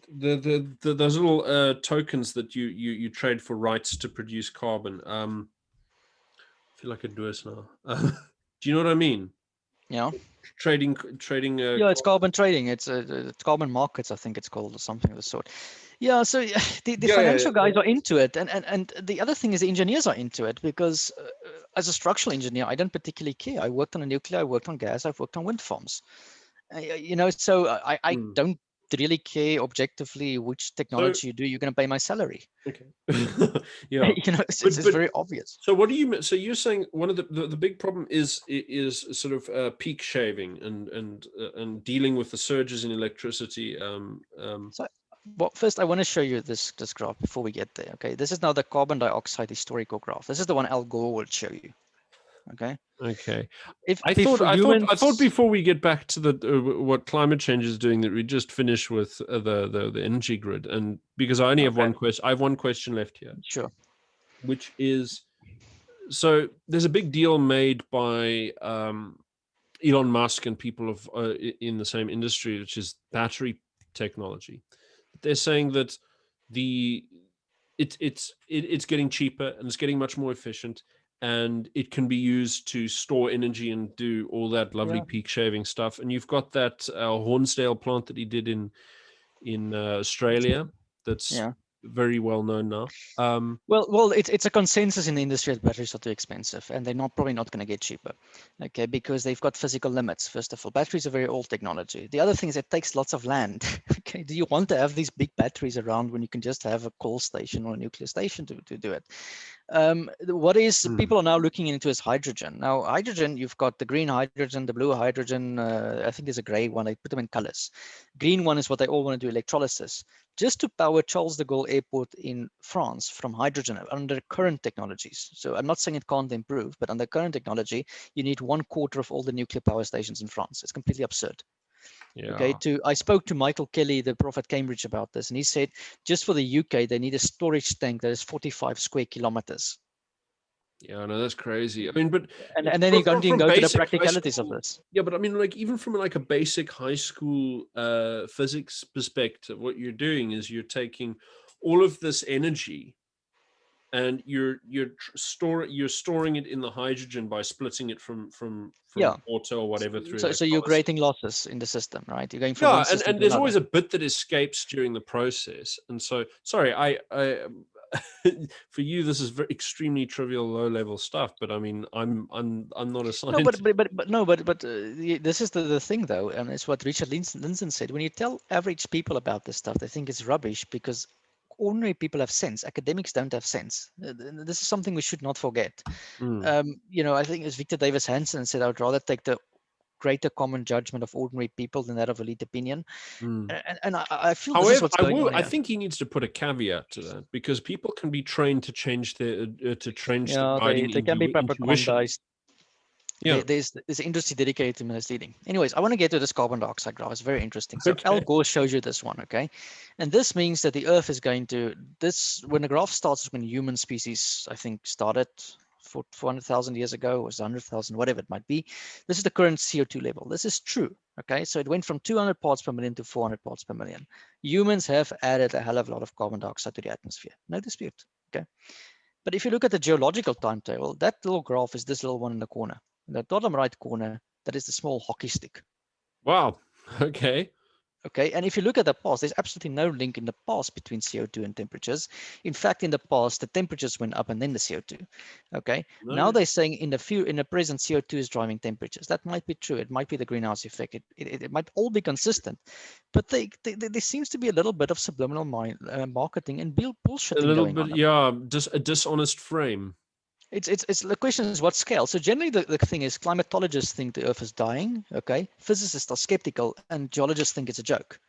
Those little tokens that you trade for rights to produce carbon. I feel like a doers now. Do you know what I mean? yeah. Trading. Yeah, it's carbon trading. It's carbon markets, I think it's called, or something of the sort. Yeah, so the financial guys are into it, and the other thing is the engineers are into it, because as a structural engineer, I don't particularly care. I worked on a nuclear, I worked on gas, I've worked on wind farms. So I don't really care objectively which technology you do. You're going to pay my salary. Okay. Yeah. It's very obvious. So what do you? So you're saying one of the big problem is sort of peak shaving and dealing with the surges in electricity. Well, first I want to show you this graph before we get there. Okay, this is now the carbon dioxide historical graph. This is the one Al Gore will show you. Okay. Okay. If I thought before we get back to the what climate change is doing, that we just finish with the energy grid, and because I only have one question, I have one question left here. Sure. Which is, so there's a big deal made by Elon Musk and people of in the same industry, which is battery technology. They're saying that it's getting cheaper and it's getting much more efficient, and it can be used to store energy and do all that lovely peak shaving stuff. And you've got that Hornsdale plant that he did in Australia. That's very well known now. Well, it's a consensus in the industry that batteries are too expensive, and they're probably not going to get cheaper, okay, because they've got physical limits. First of all, batteries are very old technology. The other thing is it takes lots of land. Okay, do you want to have these big batteries around when you can just have a coal station or a nuclear station to do it? What is people are now looking into is hydrogen. Now, hydrogen, you've got the green hydrogen, the blue hydrogen. I think there's a gray one. I put them in colors. Green one is what they all want to do, electrolysis. Just to power Charles de Gaulle Airport in France from hydrogen under current technologies. So I'm not saying it can't improve, but under current technology, you need 1/4 of all the nuclear power stations in France. It's completely absurd. Yeah. Okay. I spoke to Michael Kelly, the prof at Cambridge, about this, and he said just for the UK they need a storage tank that is 45 square kilometers. Yeah, no, that's crazy. I mean, but and then you can go to the practicalities of this. Yeah, but I mean, like, even from like a basic high school physics perspective, what you're doing is you're taking all of this energy and you're storing it in the hydrogen by splitting it from water or whatever through. So you're creating losses in the system, right? You're going from one system and there's always a bit that escapes during the process. And so, sorry, I for you this is extremely trivial, low level stuff. But I mean, I'm not a scientist. But this is the thing though, and it's what Richard Lindzen said. When you tell average people about this stuff, they think it's rubbish because ordinary people have sense. Academics don't have sense. This is something we should not forget. I think as Victor Davis Hansen said, I would rather take the greater common judgment of ordinary people than that of elite opinion. And I feel however, this is what's going on here. I think he needs to put a caveat to that, because people can be trained to change their they can be propagandized. Yeah. There's an industry dedicated to misleading. Anyways, I want to get to this carbon dioxide graph. It's very interesting. So Al Gore shows you this one, okay? And this means that the Earth is going to, when the graph starts, when human species, I think, started 400,000 years ago, or 100,000, whatever it might be. This is the current CO2 level. This is true, okay? So it went from 200 parts per million to 400 parts per million. Humans have added a hell of a lot of carbon dioxide to the atmosphere. No dispute, okay? But if you look at the geological timetable, that little graph is this little one in the corner. In the bottom right corner, that is the small hockey stick. Wow. Okay. Okay. And if you look at the past, there's absolutely no link in the past between CO2 and temperatures. In fact, in the past, the temperatures went up and then the CO2. Okay. No. Now they're saying in the present, CO2 is driving temperatures. That might be true. It might be the greenhouse effect. It might all be consistent. But there seems to be a little bit of subliminal marketing and bullshitting going on. Yeah, just a dishonest frame. It's the question is what scale. So generally the thing is climatologists think the Earth is dying. Okay, physicists are skeptical, and geologists think it's a joke.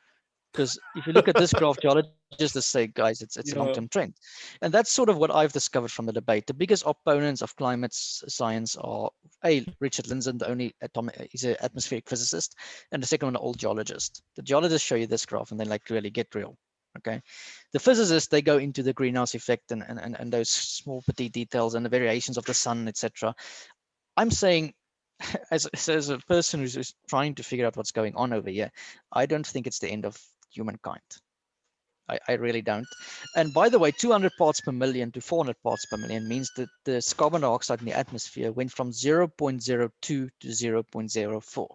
Because if you look at this graph, geologists just say, guys, it's a Yeah. long-term trend, and that's sort of what I've discovered from the debate. The biggest opponents of climate science are Richard Lindzen, the only he's an atmospheric physicist, and the second one, an old geologist. The geologists show you this graph, and they like really get real. Okay, the physicists they go into the greenhouse effect and those small petite details and the variations of the sun, etc. I'm saying, as a person who's trying to figure out what's going on over here, I don't think it's the end of humankind. I really don't. And by the way, 200 parts per million to 400 parts per million means that the carbon dioxide in the atmosphere went from 0.02 to 0.04.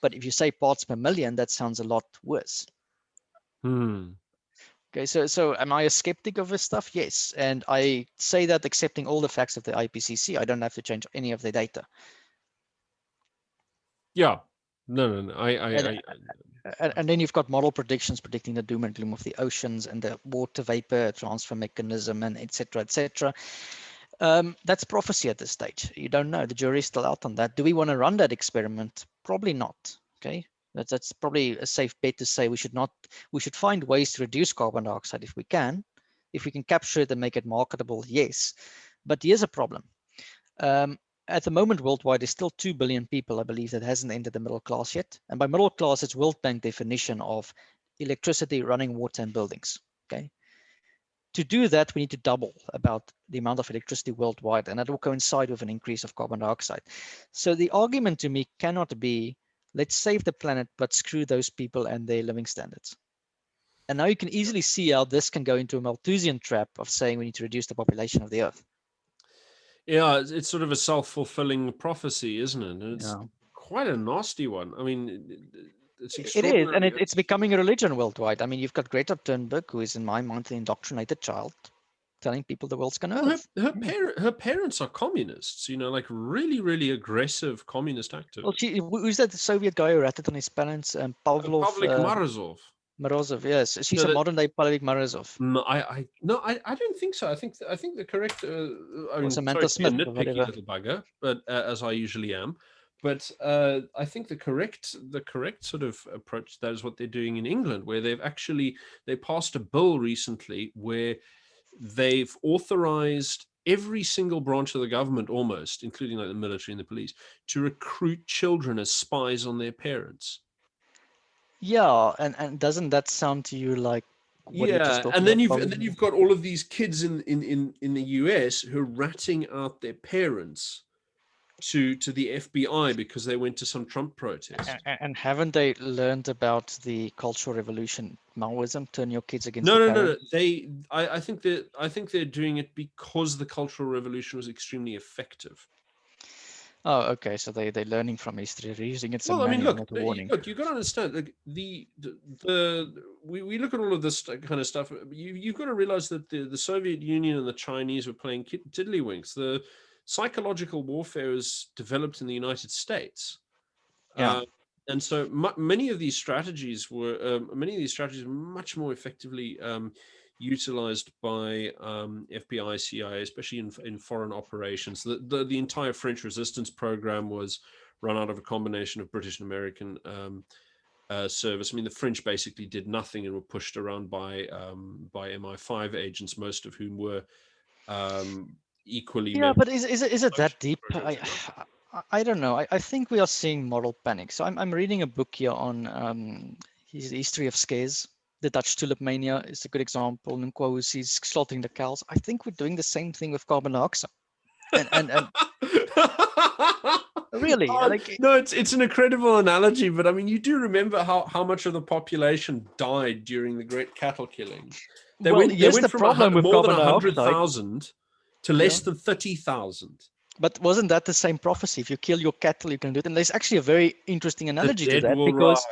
But if you say parts per million, that sounds a lot worse. Okay, so am I a skeptic of this stuff? Yes. And I say that accepting all the facts of the IPCC, I don't have to change any of the data. Yeah. No. And then you've got model predictions predicting the doom and gloom of the oceans and the water vapor transfer mechanism and et cetera. That's prophecy at this stage. You don't know. The jury's still out on that. Do we want to run that experiment? Probably not. Okay. That's probably a safe bet to say we should find ways to reduce carbon dioxide if we can. If we can capture it and make it marketable, yes. But here's a problem. At the moment, worldwide, there's still 2 billion people, I believe, that hasn't entered the middle class yet. And by middle class, it's World Bank definition of electricity, running water, and buildings. Okay. To do that, we need to double about the amount of electricity worldwide, and that will coincide with an increase of carbon dioxide. So the argument to me cannot be, let's save the planet, but screw those people and their living standards. And now you can easily see how this can go into a Malthusian trap of saying we need to reduce the population of the Earth. Yeah, it's sort of a self-fulfilling prophecy, isn't it? And it's quite a nasty one. I mean, it's extraordinary. It is, and it's becoming a religion worldwide. I mean, you've got Greta Thunberg, who is, in my mind, the indoctrinated child, telling people the world's going to Well, her parents are communists, like really, really aggressive communist activists. Well, who's that Soviet guy who ratted on his parents? Pavlov. Pavlik Morozov. Morozov, yes. She's a modern day Pavlik Morozov. No, I don't think so. I think the correct. I mean, Samantha sorry to be a Smith, nitpicky little bugger, but as I usually am. But I think the correct sort of approach to that is what they're doing in England, where they passed a bill recently where they've authorized every single branch of the government, almost, including like the military and the police, to recruit children as spies on their parents. Yeah, and doesn't that sound to you like what you just talked and about? then you've got all of these kids in the US who are ratting out their parents to the FBI because they went to some Trump protest. And haven't they learned about the Cultural Revolution, Maoism, turn your kids against No. parents? I think they're doing it because the Cultural Revolution was extremely effective. Oh, okay. So they're learning from history, they're using it as a Well, I mean, manual, look, not a warning. you got to understand. Like we look at all of this kind of stuff. You've got to realize that the Soviet Union and the Chinese were playing tiddlywinks. The psychological warfare was developed in the United States. Yeah. And so many of these strategies were much more effectively utilized by FBI, CIA, especially in foreign operations. The entire French resistance program was run out of a combination of British and American service. I mean, the French basically did nothing and were pushed around by MI5 agents, most of whom were equally. Yeah, but is it that deep? I don't know. I think we are seeing moral panic. So I'm reading a book here on the history of scares. The Dutch tulip mania is a good example. Nkwawusi's slaughtering the cows. I think we're doing the same thing with carbon dioxide. And really, no, it's an incredible analogy, but I mean, you do remember how much of the population died during the Great Cattle Killing. They went from more than 100,000 to less than 30,000. But wasn't that the same prophecy? If you kill your cattle, you can do it. And there's actually a very interesting analogy to that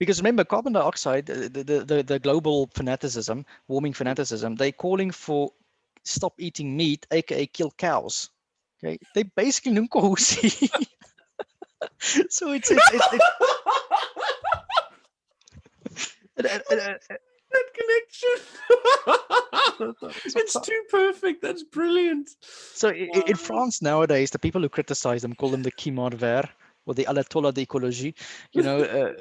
because remember, carbon dioxide, the global fanaticism, warming fanaticism, they're calling for stop eating meat, aka kill cows. Okay, they basically Nkwawusi. So it's that connection. It's too perfect. That's brilliant. So in France nowadays, the people who criticize them call them the Quimar Vert or the Ayatollah d'écologie, you know.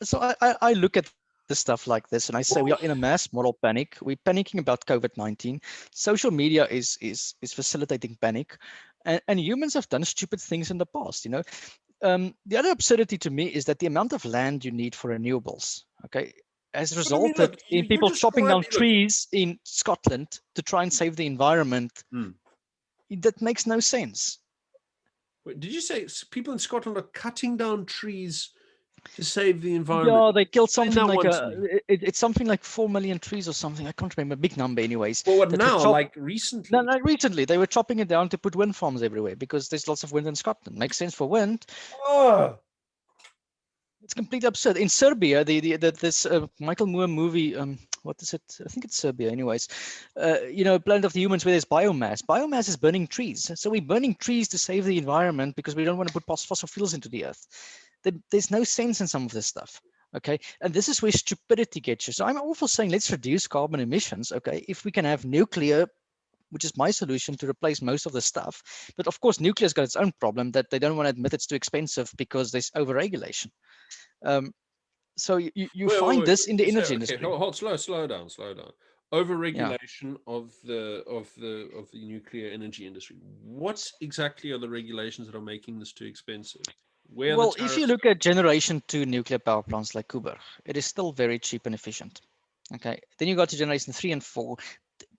So I look at the stuff like this and I say we are in a mass moral panic. We're panicking about COVID-19. Social media is facilitating panic, and humans have done stupid things in the past. You know, the other absurdity to me is that the amount of land you need for renewables, okay, has But I mean, resulted look, in you're people chopping down describing. Look, trees in Scotland to try and save the environment. That makes no sense. wait, did you say people in Scotland are cutting down trees to save the environment? Yeah, they killed Explain something that like one to me. it's something like 4 million trees or something. I can't remember, a big number anyways. Well, what That were now? chopped. Like recently? No, recently they were chopping it down to put wind farms everywhere because there's lots of wind in Scotland. Makes sense for wind. Oh, It's completely absurd. In Serbia, this Michael Moore movie, what is it? I think it's Serbia, anyways. You know, Planet of the Humans, where there's biomass. Biomass is burning trees. So we're burning trees to save the environment because we don't want to put fossil fuels into the earth. There's no sense in some of this stuff. Okay, and this is where stupidity gets you. So I'm all for saying let's reduce carbon emissions. Okay, if we can have nuclear, which is my solution to replace most of the stuff. But of course, nuclear's got its own problem that they don't want to admit it's too expensive because there's overregulation. So you find this in the energy okay, industry. slow down. Yeah. Overregulation of the nuclear energy industry. What exactly are the regulations that are making this too expensive? Where Well, the if you tariffs look at generation 2 nuclear power plants like Kuber, it is still very cheap and efficient. Okay. Then you got to generation 3 and 4.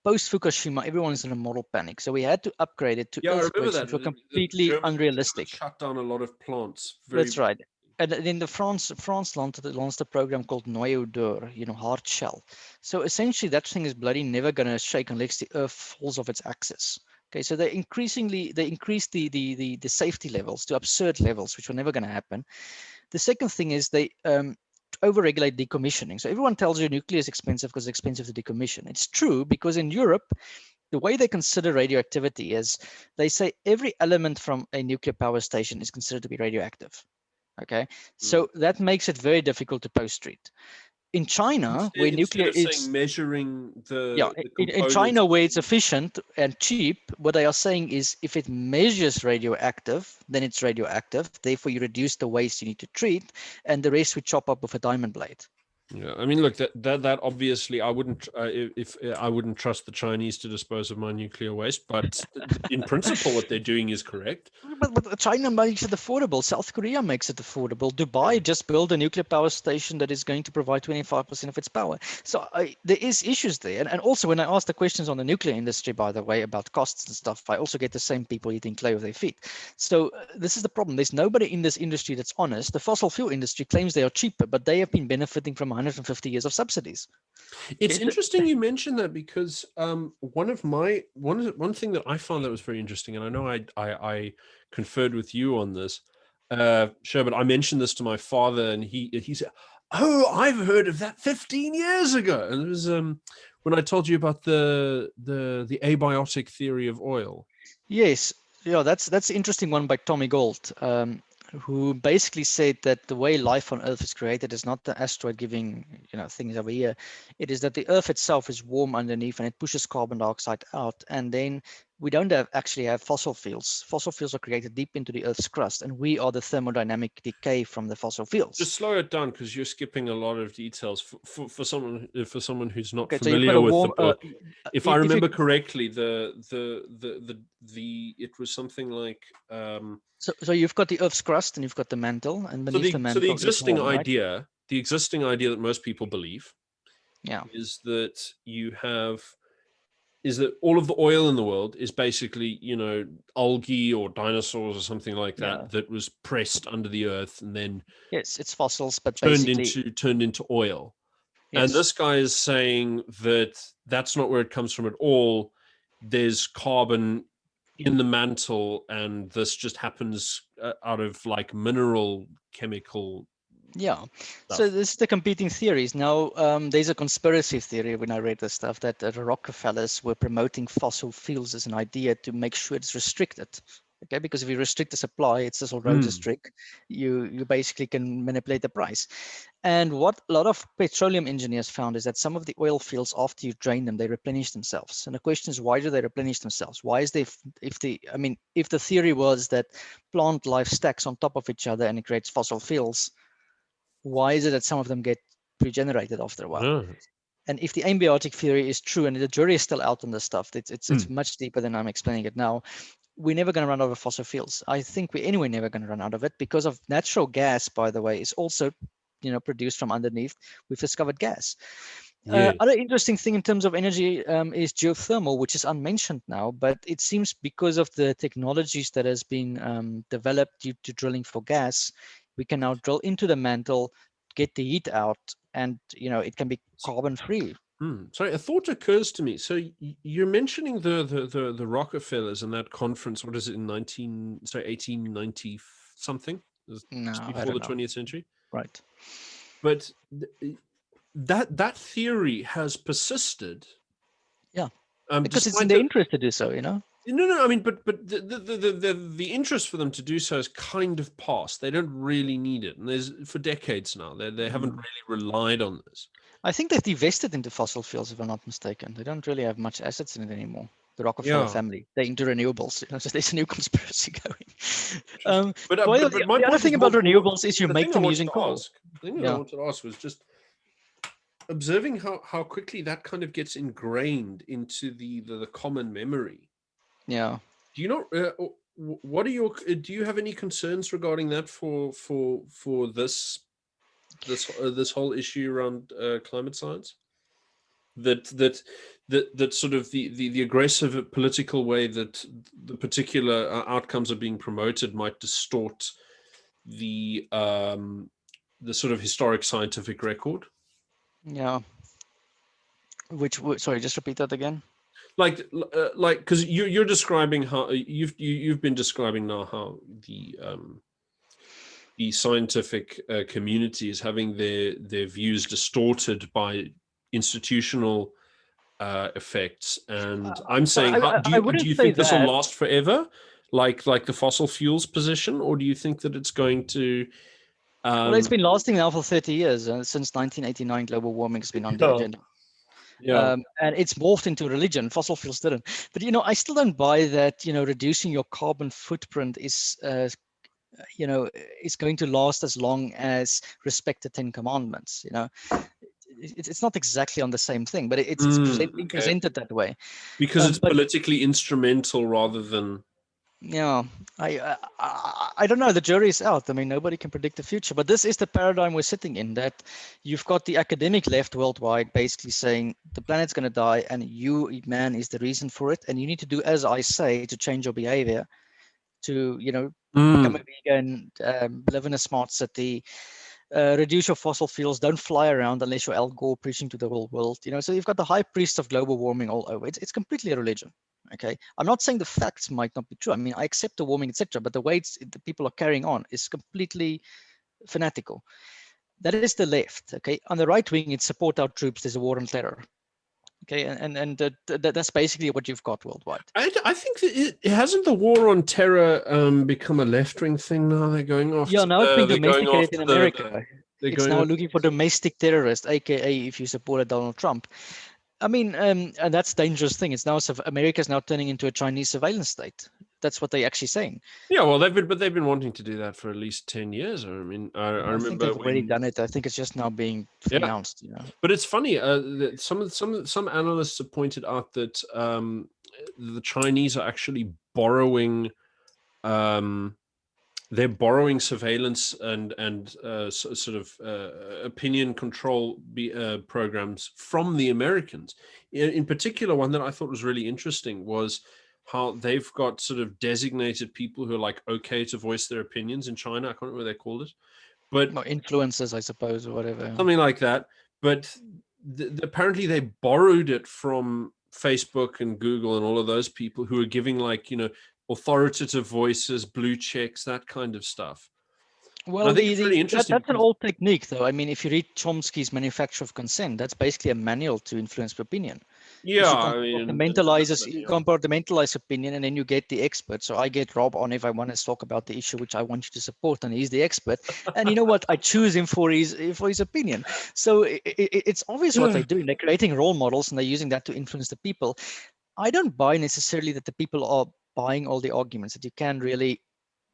Post Fukushima, everyone is in a moral panic. So we had to upgrade it to Yeah, I remember earthquakes, that. which were The completely Germans unrealistic. shut down a lot of plants. That's right. And then France launched a program called Noyau d'Or, you know, hard shell. So essentially that thing is bloody never going to shake unless the earth falls off its axis. Okay, so they increase the safety levels to absurd levels, which were never going to happen. The second thing is they overregulate decommissioning. So everyone tells you nuclear is expensive because it's expensive to decommission. It's true because in Europe, the way they consider radioactivity is they say every element from a nuclear power station is considered to be radioactive. Okay, so that makes it very difficult to post-treat. In China, where Instead nuclear of saying is, measuring yeah, the in components. China, where it's efficient and cheap, what they are saying is if it measures radioactive, then it's radioactive. Therefore, you reduce the waste you need to treat, and the rest we chop up with a diamond blade. Yeah, I mean, look, that obviously I wouldn't if I wouldn't trust the Chinese to dispose of my nuclear waste, but in principle, what they're doing is correct. But China makes it affordable. South Korea makes it affordable. Dubai just built a nuclear power station that is going to provide 25% of its power. So there is issues there. And also when I ask the questions on the nuclear industry, by the way, about costs and stuff, I also get the same people eating clay with their feet. So this is the problem. There's nobody in this industry that's honest. The fossil fuel industry claims they are cheaper, but they have been benefiting from 150 years of subsidies. It's interesting you mentioned that because one thing that I found that was very interesting, and I know I conferred with you on this, Sherbert. I mentioned this to my father, and he said, "Oh, I've heard of that 15 years ago." And it was when I told you about the abiotic theory of oil. Yes, yeah, that's an interesting one by Tommy Gold, who basically said that the way life on Earth is created is not the asteroid giving, you know, things over here. It is that the Earth itself is warm underneath and it pushes carbon dioxide out, and then we don't actually have fossil fuels. Fossil fuels are created deep into the Earth's crust, and we are the thermodynamic decay from the fossil fuels. Just slow it down because you're skipping a lot of details for someone who's not Okay, so familiar with the book. If I if remember you, correctly, the it was something like so you've got the Earth's crust and you've got the mantle, and so beneath the the mantle is existing warm, right? idea, that most people believe Yeah. is that all of the oil in the world is basically, you know, algae or dinosaurs or something like Yeah. that was pressed under the earth and then Yes, it's fossils, but turned basically, into oil. And yes. this guy is saying that that's not where it comes from at all. There's carbon in the mantle, and this just happens out of like mineral chemical. Yeah. Stuff. So this is the competing theories. Now, there's a conspiracy theory when I read this stuff that the Rockefellers were promoting fossil fuels as an idea to make sure it's restricted. Okay, because if you restrict the supply, it's this whole Rhodes trick. You basically can manipulate the price. And what a lot of petroleum engineers found is that some of the oil fields, after you drain them, they replenish themselves. And the question is, why do they replenish themselves? Why is they, if the theory was that plant life stacks on top of each other and it creates fossil fuels, why is it that some of them get regenerated after a while? Oh. And if the abiotic theory is true, and the jury is still out on this stuff, it's much deeper than I'm explaining it now. We're never going to run out of fossil fuels. I think we're anyway never going to run out of it, because of natural gas, by the way, is also, produced from underneath. We've discovered gas. Yeah. Other interesting thing in terms of energy is geothermal, which is unmentioned now, but it seems because of the technologies that has been developed due to drilling for gas, we can now drill into the mantle, get the heat out, and it can be carbon free. Sorry, a thought occurs to me. So you're mentioning the Rockefellers and that conference. What is it in 1890 something? No, Just I before don't the know. 20th century. Right. But that theory has persisted. Yeah. Because it's in Despite their interest to do so, No. I mean, but the interest for them to do so is kind of past. They don't really need it, and there's for decades now they haven't really relied on this. I think they've divested into fossil fuels, if I'm not mistaken. They don't really have much assets in it anymore. The Rockefeller family, they're into renewables. So there's a new conspiracy going. But my the other point thing is about more, renewables is you the make thing them I wanted using to coal. ask, the thing that I wanted to ask was just observing how quickly that kind of gets ingrained into the common memory. Yeah. Do you know what are your do you have any concerns regarding that for this whole issue around climate science? That sort of the aggressive political way that the particular outcomes are being promoted might distort the sort of historic scientific record. Yeah. Sorry, just repeat that again. Like because you're describing how you've been describing now how the scientific community is having their views distorted by institutional effects, and I'm saying, do you think this will last forever, like the fossil fuels position, or do you think that it's going to? Well, it's been lasting now for 30 years. Since 1989, global warming has been on the agenda. Yeah. And it's morphed into religion. Fossil fuels didn't. But I still don't buy that. Reducing your carbon footprint is is going to last as long as respect the 10 commandments. It's not exactly on the same thing, but it's presented that way because it's politically instrumental rather than. Yeah, I don't know. The jury is out. I mean, nobody can predict the future, but this is the paradigm we're sitting in, that you've got the academic left worldwide basically saying the planet's going to die and you, man, is the reason for it. And you need to do as I say to change your behavior, to, become a vegan, live in a smart city, reduce your fossil fuels, don't fly around unless you're Al Gore preaching to the whole world. So you've got the high priest of global warming all over. It's completely a religion. Okay, I'm not saying the facts might not be true. I mean, I accept the warming, etc., but the way the people are carrying on is completely fanatical. That is the left. Okay, on the right wing, it's support our troops. There's a war on terror. Okay, and that's basically what you've got worldwide. I think that it hasn't the war on terror become a left-wing thing now. They're going off. Yeah, now it's been domesticated in America. It's now looking for domestic terrorists, aka if you supported Donald Trump. I mean, and that's a dangerous thing. It's now America's now turning into a Chinese surveillance state. That's what they're actually saying. Yeah, well, they've been wanting to do that for at least 10 years. I mean, I remember think they've already done it. I think it's just now being announced. But it's funny. That some analysts have pointed out that the Chinese are actually borrowing. They're borrowing surveillance and sort of opinion control programs from the Americans. In particular, one that I thought was really interesting was how they've got sort of designated people who are like okay to voice their opinions in China. I can't remember what they called it, but influencers, I suppose, or whatever, something like that. But apparently they borrowed it from Facebook and Google and all of those people who are giving authoritative voices, blue checks, that kind of stuff. Well, I think it's really interesting. That's an old technique, though. I mean, if you read Chomsky's Manufacture of Consent, that's basically a manual to influence opinion. Yeah, I mean, You compartmentalize opinion, and then you get the expert. So I get Rob on if I want to talk about the issue which I want you to support, and he's the expert. And you know what? I choose him for his opinion. So it's obvious what they're doing. They're creating role models, and they're using that to influence the people. I don't buy necessarily that the people are buying all the arguments, that you can really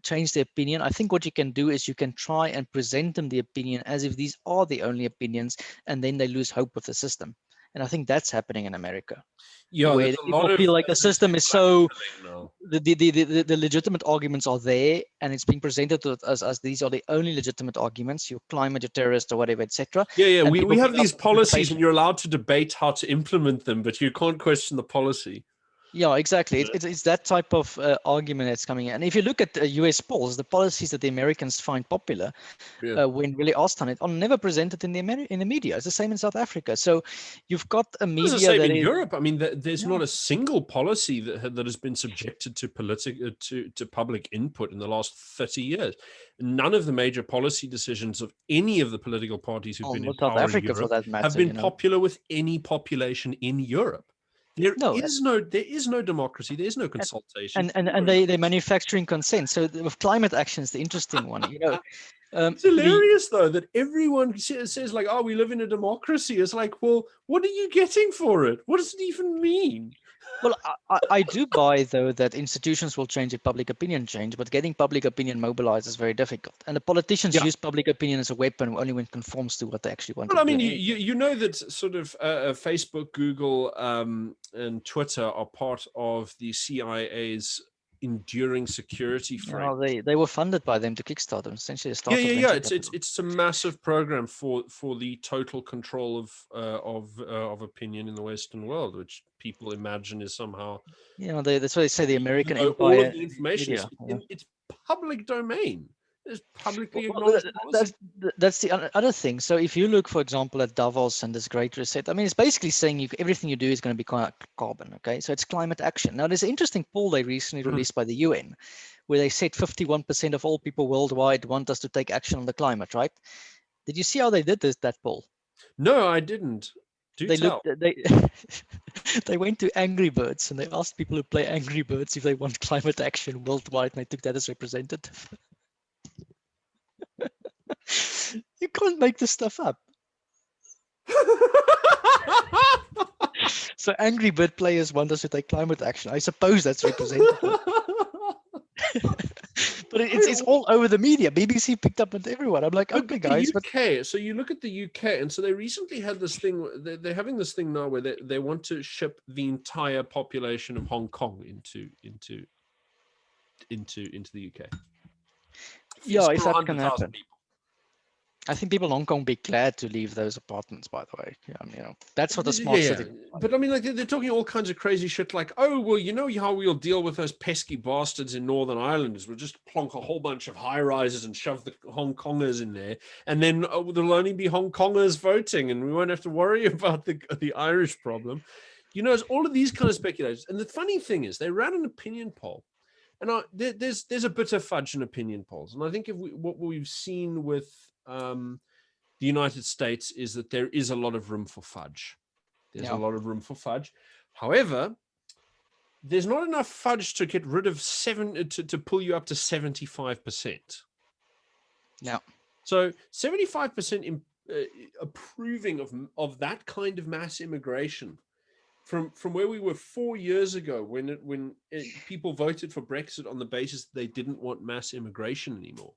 change their opinion. I think what you can do is you can try and present them the opinion as if these are the only opinions, and then they lose hope with the system. And I think that's happening in America. Yeah, Where people feel like the system is so, the legitimate arguments are there, and it's being presented to us as these are the only legitimate arguments. You're climate, you're terrorist, or whatever, etc. Yeah. We have these policies, and you're allowed to debate how to implement them, but you can't question the policy. Yeah, exactly. It's that type of argument that's coming in. And if you look at US polls, the policies that the Americans find popular, when really asked on it, are never presented in the media. It's the same in South Africa. So you've got a media it's the same that in is Europe. I mean, there's not a single policy that has been subjected to to public input in the last 30 years. None of the major policy decisions of any of the political parties who've been in power in Europe for that matter, have been popular with any population in Europe. There is no democracy. There is no consultation. And they manufacturing consent. So with climate action is the interesting one. You know, it's hilarious though that everyone says like, "Oh, we live in a democracy." It's like, well, what are you getting for it? What does it even mean? Well, I do buy though that institutions will change if public opinion change, but getting public opinion mobilized is very difficult. And the politicians use public opinion as a weapon only when it conforms to what they actually want. Well, I mean, you know that sort of Facebook, Google, and Twitter are part of the CIA's enduring security frame. Well, they were funded by them to kickstart them. Essentially, It's a massive program for the total control of opinion in the Western world, which people imagine is somehow. That's why they say the American empire. All of the information it's public domain. It's publicly acknowledged. That's the other thing. So if you look, for example, at Davos and this Great Reset, I mean, it's basically saying everything you do is going to be carbon. Okay, so it's climate action. Now, there's an interesting poll they recently released by the UN, where they said 51% of all people worldwide want us to take action on the climate. Right? Did you see how they did that poll? No, I didn't. They went to Angry Birds and they asked people who play Angry Birds if they want climate action worldwide, and they took that as representative. You can't make this stuff up. So Angry Bird players want us to take climate action. I suppose that's representative. But it's all over the media. BBC picked up on everyone. I'm like, okay, guys. UK. So you look at the UK, and so they recently had this thing. They're having this thing now where they want to ship the entire population of Hong Kong into the UK. Yeah, if that can happen. I think people in Hong Kong be glad to leave those apartments, by the way. That's what the smart city. But I mean, like they're talking all kinds of crazy shit like, oh, well, you know how we'll deal with those pesky bastards in Northern Ireland is we'll just plonk a whole bunch of high rises and shove the Hong Kongers in there. And then there'll only be Hong Kongers voting and we won't have to worry about the Irish problem. It's all of these kind of speculations. And the funny thing is they ran an opinion poll. And there's a bit of fudge in opinion polls. And I think what we've seen with the United States is that there is a lot of room for fudge. There's a lot of room for fudge. However, there's not enough fudge to get rid of to pull you up to 75%. Yeah. So 75% approving of that kind of mass immigration. From where we were 4 years ago, when people voted for Brexit on the basis that they didn't want mass immigration anymore.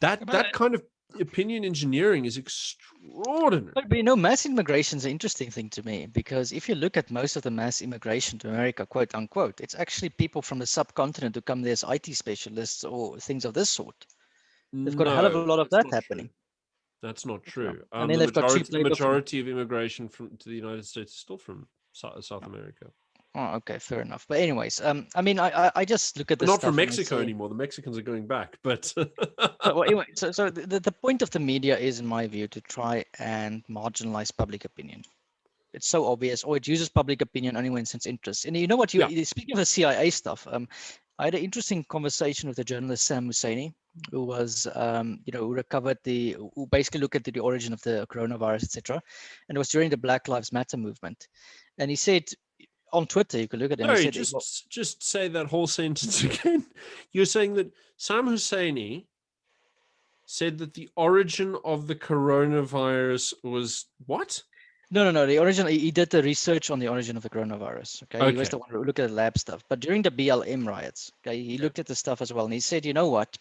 That kind of opinion engineering is extraordinary. But mass immigration is an interesting thing to me, because if you look at most of the mass immigration to America, quote unquote, it's actually people from the subcontinent who come there as IT specialists or things of this sort. They've got a hell of a lot of that happening. That's not true. And then the majority of immigration to the United States is still from South America. Oh, okay, fair enough. But anyways, I mean, I just look at this. Not from Mexico anymore. The Mexicans are going back. But well, anyway, so the point of the media is, in my view, to try and marginalize public opinion. It's so obvious, or it uses public opinion only when it's its interest. And you know what? Speaking of the CIA stuff, I had an interesting conversation with the journalist Sam Husseini, who was, who recovered who basically looked at the origin of the coronavirus, etc. And it was during the Black Lives Matter movement. And he said on Twitter, you could look at him. He Sorry, said, well, just say that whole sentence again. You're saying that Sam Husseini said that the origin of the coronavirus was what? No. The origin, he did the research on the origin of the coronavirus. Okay. He was the one who looked at the lab stuff. But during the BLM riots, okay, he looked at the stuff as well. And he said, you know what?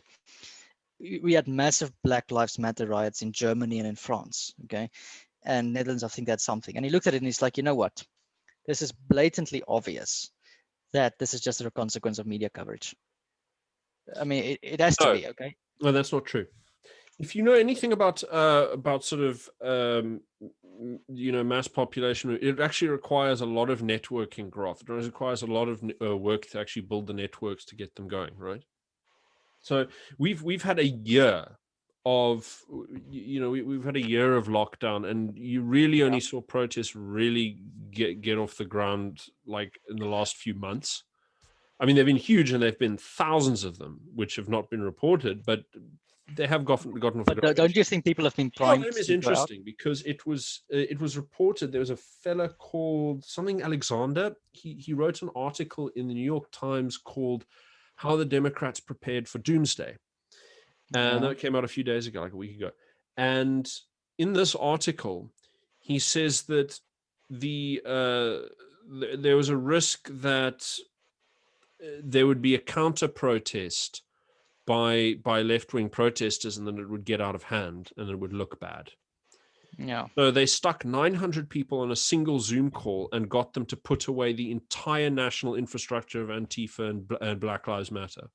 We had massive Black Lives Matter riots in Germany and in France. Okay. And Netherlands, I think that's something. And he looked at it and he's like, you know what? This is blatantly obvious that this is just a consequence of media coverage. I mean, it has to be, okay? No, that's not true. If you know anything about sort of mass population, it actually requires a lot of networking growth. It requires a lot of work to actually build the networks to get them going, right? So we've had a year of we've had a year of lockdown, and you really only saw protests really get off the ground like in the last few months. I mean, they've been huge, and they've been thousands of them, which have not been reported, but they have gotten off the ground. But don't you think people have been primed? BLM is interesting because it was reported. There was a fella called something Alexander. He wrote an article in the New York Times called "How the Democrats Prepared for Doomsday," and that came out a few days ago, like a week ago. And in this article, he says that there was a risk that there would be a counter protest by left-wing protesters, and then it would get out of hand and it would look bad. Yeah. So they stuck 900 people on a single Zoom call and got them to put away the entire national infrastructure of Antifa and Black Lives Matter.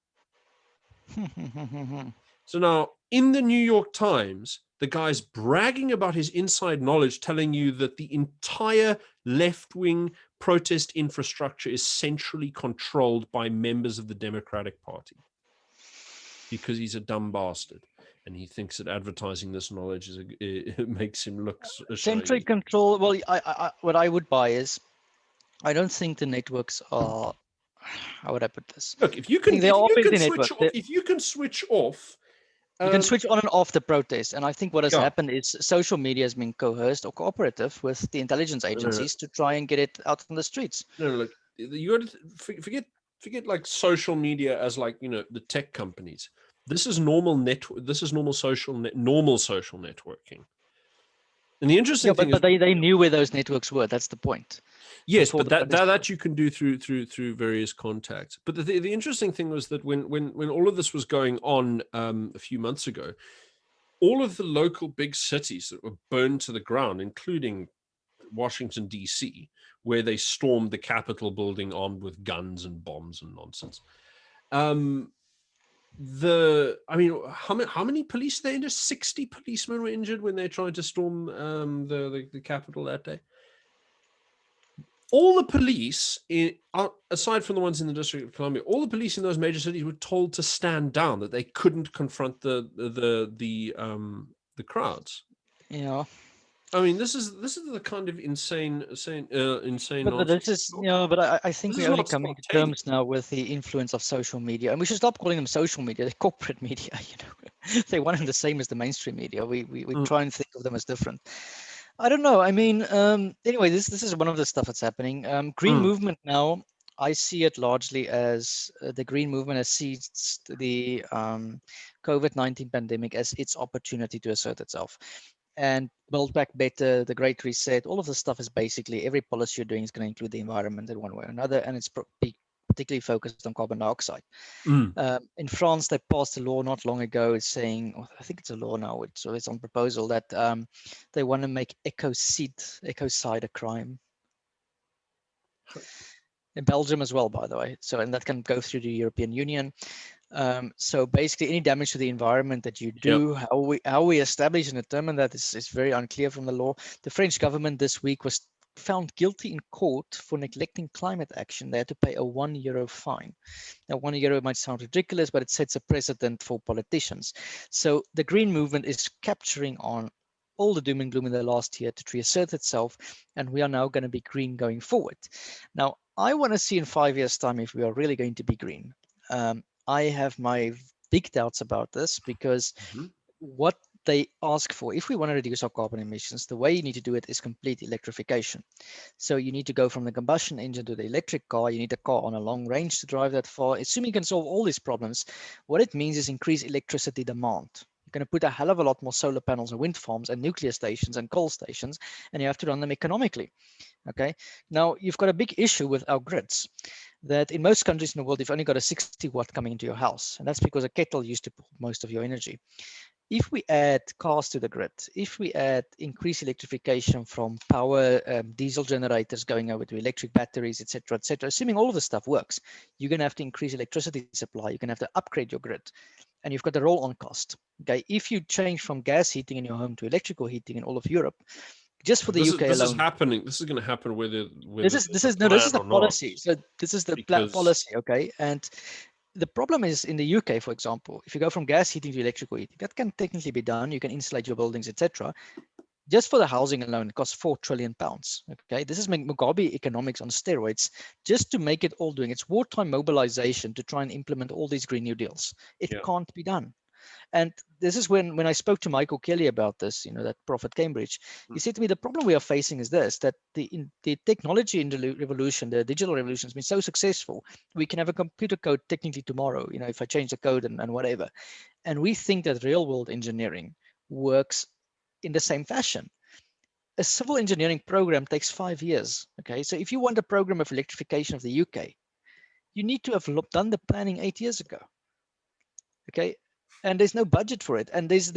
So now in the New York Times, the guy's bragging about his inside knowledge, telling you that the entire left-wing protest infrastructure is centrally controlled by members of the Democratic Party, because he's a dumb bastard and he thinks that advertising this knowledge it makes him look centrally control. Well, I what I would buy is, I don't think the networks are. How would I put this? Look, if you can switch off. You can switch on and off the protest. And I think what has happened is social media has been coerced or cooperative with the intelligence agencies to try and get it out on the streets. No, look, you got to forget like social media as like, the tech companies. This is normal normal social networking. And the interesting thing is, they knew where those networks were. That's the point. Yes, but that you can do through various contacts. But the interesting thing was that when all of this was going on a few months ago, all of the local big cities that were burned to the ground, including Washington, D.C., where they stormed the Capitol building armed with guns and bombs and nonsense. How many police they injured? 60 policemen were injured when they tried to storm the Capitol that day. All the police, aside from the ones in the District of Columbia, all the police in those major cities were told to stand down, that they couldn't confront the crowds. Yeah. I mean, this is the kind of insane. But this is, but I think we're only coming to terms now with the influence of social media, and we should stop calling them social media. They're corporate media. They're one and the same as the mainstream media. We try and think of them as different. I don't know. I mean, anyway, this is one of the stuff that's happening. Green movement now, I see it largely as the green movement has seized the COVID-19 pandemic as its opportunity to assert itself and build back better, the Great Reset. All of this stuff is basically every policy you're doing is going to include the environment in one way or another, and it's particularly focused on carbon dioxide. In France, they passed a law not long ago saying, I think it's a law now, so it's on proposal that they want to make ecocide a crime. In Belgium as well, by the way. So, and that can go through the European Union. So basically, any damage to the environment that you do, how we establish and determine that is very unclear from the law. The French government this week was found guilty in court for neglecting climate action. They had to pay a €1 fine. Now, €1 might sound ridiculous, but it sets a precedent for politicians. So the green movement is capturing on all the doom and gloom in the last year to reassert itself, and we are now going to be green going forward. Now, I want to see in 5 years' time if we are really going to be green. I have my big doubts about this because Mhm. what they ask for, if we want to reduce our carbon emissions, the way you need to do it is complete electrification. So you need to go from the combustion engine to the electric car. You need a car on a long range to drive that far. Assuming you can solve all these problems, what it means is increase electricity demand. You're going to put a hell of a lot more solar panels and wind farms and nuclear stations and coal stations, and you have to run them economically. Okay. Now you've got a big issue with our grids that in most countries in the world, you've only got a 60 watt coming into your house. And that's because a kettle used to pull most of your energy. If we add cars to the grid, if we add increased electrification from power diesel generators going over to electric batteries, et cetera, assuming all of this stuff works, you're going to have to increase electricity supply. You're going to have to upgrade your grid, and you've got the roll-on cost. Okay, if you change from gas heating in your home to electrical heating in all of Europe, just for the This is UK this is alone, happening. This is going to happen whether this there's is a no, this is plan the or not. policy. So this is the Because policy. Okay, and the problem is in the UK, for example, if you go from gas heating to electrical heating, that can technically be done. You can insulate your buildings, etc. Just for the housing alone, it costs £4 trillion. Okay, this is Mugabe economics on steroids, just to make it all doing. It's wartime mobilization to try and implement all these Green New Deals. It yeah, can't be done. And this is when I spoke to Michael Kelly about this, that prof at Cambridge, he said to me, the problem we are facing is this, that the technology revolution, the digital revolution has been so successful, we can have a computer code technically tomorrow, if I change the code and whatever. And we think that real world engineering works in the same fashion. A civil engineering program takes 5 years. Okay, so if you want a program of electrification of the UK, you need to have done the planning 8 years ago. Okay, and there's no budget for it. And there's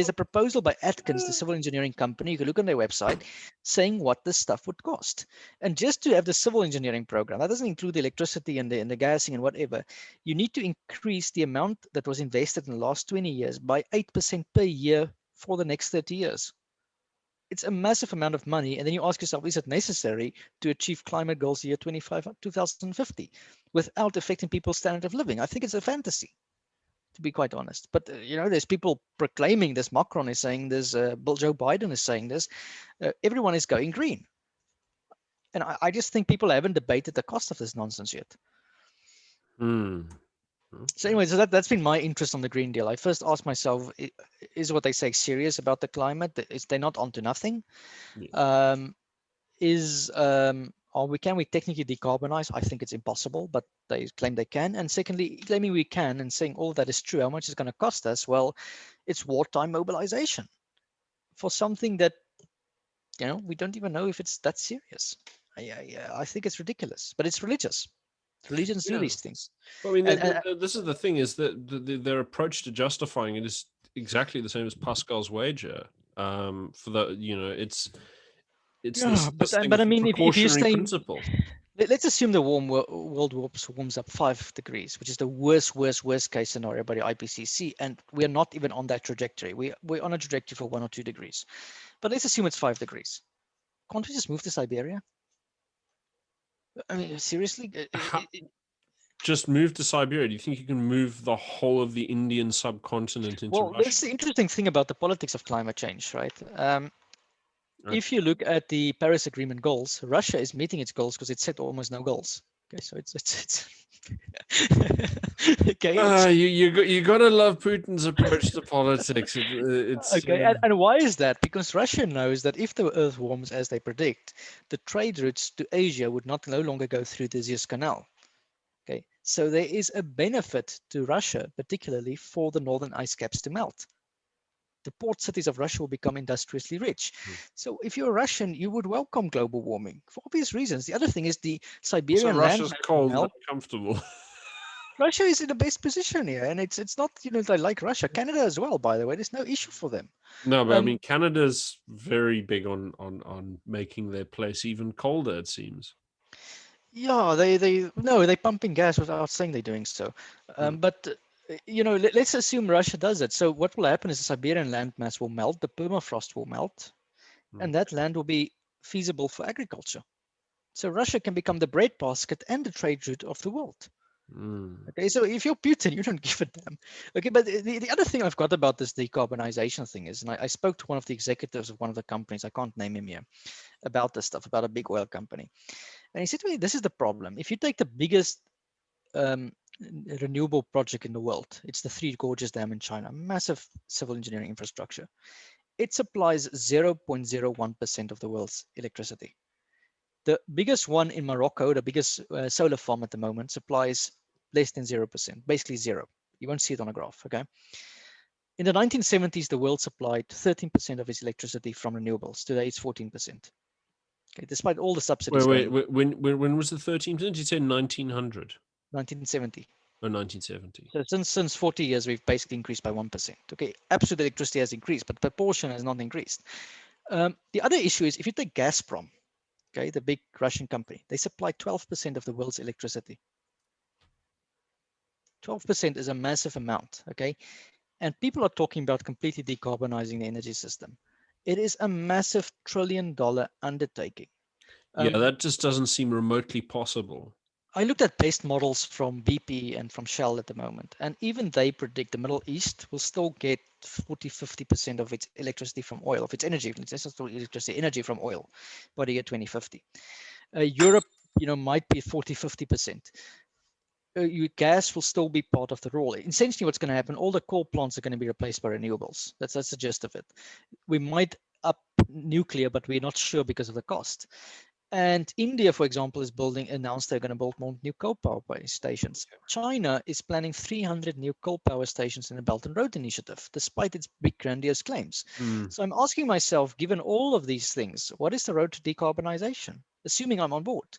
a proposal by Atkins, the civil engineering company. You can look on their website, saying what this stuff would cost. And just to have the civil engineering program, that doesn't include the electricity and the gassing and whatever. You need to increase the amount that was invested in the last 20 years by 8% per year for the next 30 years. It's a massive amount of money. And then you ask yourself, is it necessary to achieve climate goals year 2050 without affecting people's standard of living? I think it's a fantasy, to be quite honest. But there's people proclaiming this. Macron is saying this. Joe Biden is saying this. Everyone is going green, and I just think people haven't debated the cost of this nonsense yet. So anyway, so that's been my interest on the Green Deal. I first asked myself, is what they say serious about the climate? Is they not onto nothing? yes. Can we technically decarbonize? I think it's impossible, but they claim they can. And secondly, claiming we can and saying all that is true, how much is going to cost us? Well, it's wartime mobilization for something that we don't even know if it's that serious. I think it's ridiculous, but it's religious. Religions do Yeah. these things. Well, I mean, And this is the thing: is that their approach to justifying it is exactly the same as Pascal's wager. For the it's yeah, this thing but of I mean, if you're precautionary saying, principle. let's assume the world warms up 5 degrees, which is the worst case scenario by the IPCC, and we're not even on that trajectory. We're on a trajectory for 1 or 2 degrees, but let's assume it's 5 degrees. Can't we just move to Siberia? I mean, seriously? Just move to Siberia. Do you think you can move the whole of the Indian subcontinent into Well, Russia? that's the interesting thing about the politics of climate change, right? Right. If you look at the Paris Agreement goals, Russia is meeting its goals because it set almost no goals. Okay, so it's okay. You gotta love Putin's approach to politics. It's Okay, and why is that? Because Russia knows that if the Earth warms as they predict, the trade routes to Asia would no longer go through the Suez Canal. Okay, so there is a benefit to Russia, particularly for the northern ice caps to melt. The port cities of Russia will become industriously rich. So if you're a Russian, you would welcome global warming for obvious reasons. The other thing is the also Siberian land Russia's mass will cold and melt. uncomfortable. Russia is in the best position here, and it's not they like Russia. Canada as well, by the way. There's no issue for them. No, but I mean Canada's very big on making their place even colder, it seems. Yeah, they're pumping gas without saying they're doing so. But let's assume Russia does it. So what will happen is the Siberian landmass will melt, the permafrost will melt, and that land will be feasible for agriculture. So Russia can become the breadbasket and the trade route of the world. Okay, so if you're Putin, you don't give a damn. Okay, but the other thing I've got about this decarbonization thing is, and I spoke to one of the executives of one of the companies, I can't name him here, about this stuff, about a big oil company. And he said to me, this is the problem. If you take the biggest renewable project in the world. It's the Three Gorges Dam in China, massive civil engineering infrastructure. It supplies 0.01% of the world's electricity. The biggest one in Morocco, the biggest solar farm at the moment, supplies less than 0%, basically zero. You won't see it on a graph, okay? In the 1970s, the world supplied 13% of its electricity from renewables. Today, it's 14%. Okay, despite all the subsidies going. When was the 13%? Did you say 1900? 1970. Or 1970? So since 40 years, we've basically increased by 1%. Okay, absolute electricity has increased, but proportion has not increased. The other issue is if you take Gazprom, okay, the big Russian company, they supply 12% of the world's electricity. 12% is a massive amount, okay? And people are talking about completely decarbonizing the energy system. It is a massive trillion-dollar undertaking. Yeah, that just doesn't seem remotely possible. I looked at best models from BP and from Shell at the moment, and even they predict the Middle East will still get 40-50% of its electricity from oil, of its energy, energy from oil by the year 2050. Europe, might be 40-50%. Gas will still be part of the role. Essentially, what's going to happen, all the coal plants are going to be replaced by renewables. That's the gist of it. We might up nuclear, but we're not sure because of the cost. And India, for example, announced they're going to build more new coal power stations. China is planning 300 new coal power stations in the Belt and Road Initiative, despite its big grandiose claims. So I'm asking myself, given all of these things, what is the road to decarbonization? Assuming I'm on board.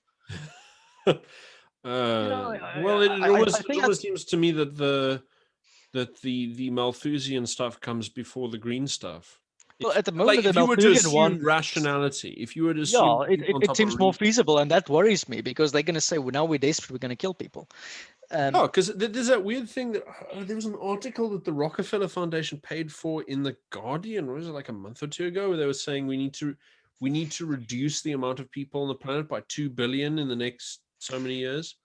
Well, it almost seems to me that the Malthusian stuff comes before the green stuff. Well, at the moment, if you were to assume rationality, if you were to assume, it seems more feasible, and that worries me because they're going to say, well, now we're desperate, we're going to kill people. Because there's that weird thing that there was an article that the Rockefeller Foundation paid for in the Guardian, was it like a month or two ago, where they were saying we need to reduce the amount of people on the planet by 2 billion in the next so many years.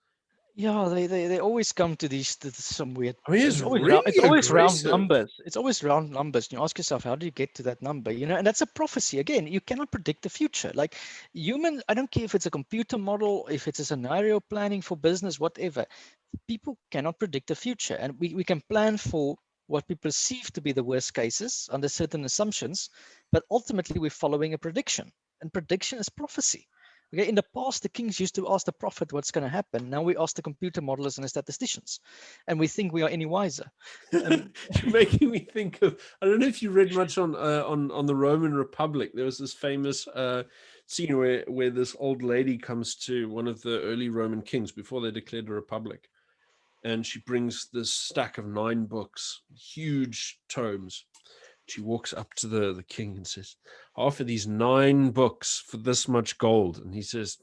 Yeah, they always come to some weird. I mean, it's always round numbers. It's always round numbers. You ask yourself, how do you get to that number? And that's a prophecy. Again, you cannot predict the future. Like human, I don't care if it's a computer model, if it's a scenario planning for business, whatever. People cannot predict the future, and we can plan for what we perceive to be the worst cases under certain assumptions, but ultimately we're following a prediction, and prediction is prophecy. Okay, in the past, the kings used to ask the prophet what's going to happen. Now we ask the computer modelers and the statisticians, and we think we are any wiser. You're making me think of, I don't know if you read much on the Roman Republic. There was this famous scene where this old lady comes to one of the early Roman kings before they declared a republic, and she brings this stack of 9 books, huge tomes. She walks up to the king and says, I offer these 9 books for this much gold. And he says,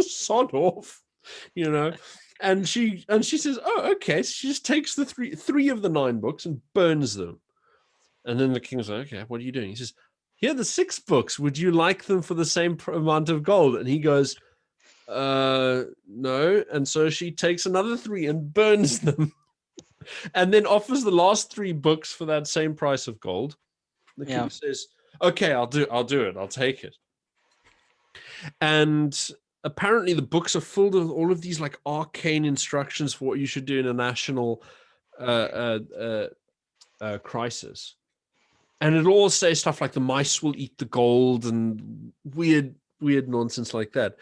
sod off, and she says, oh, okay. So she just takes the three of the 9 books and burns them. And then the king's like, okay, what are you doing? He says, here are the 6 books. Would you like them for the same amount of gold? And he goes, no. And so she takes another 3 and burns them. And then offers the last 3 books for that same price of gold. The king says, okay, I'll do it. I'll take it. And apparently the books are full of all of these like arcane instructions for what you should do in a national crisis. And it'll all say stuff like the mice will eat the gold and weird nonsense like that.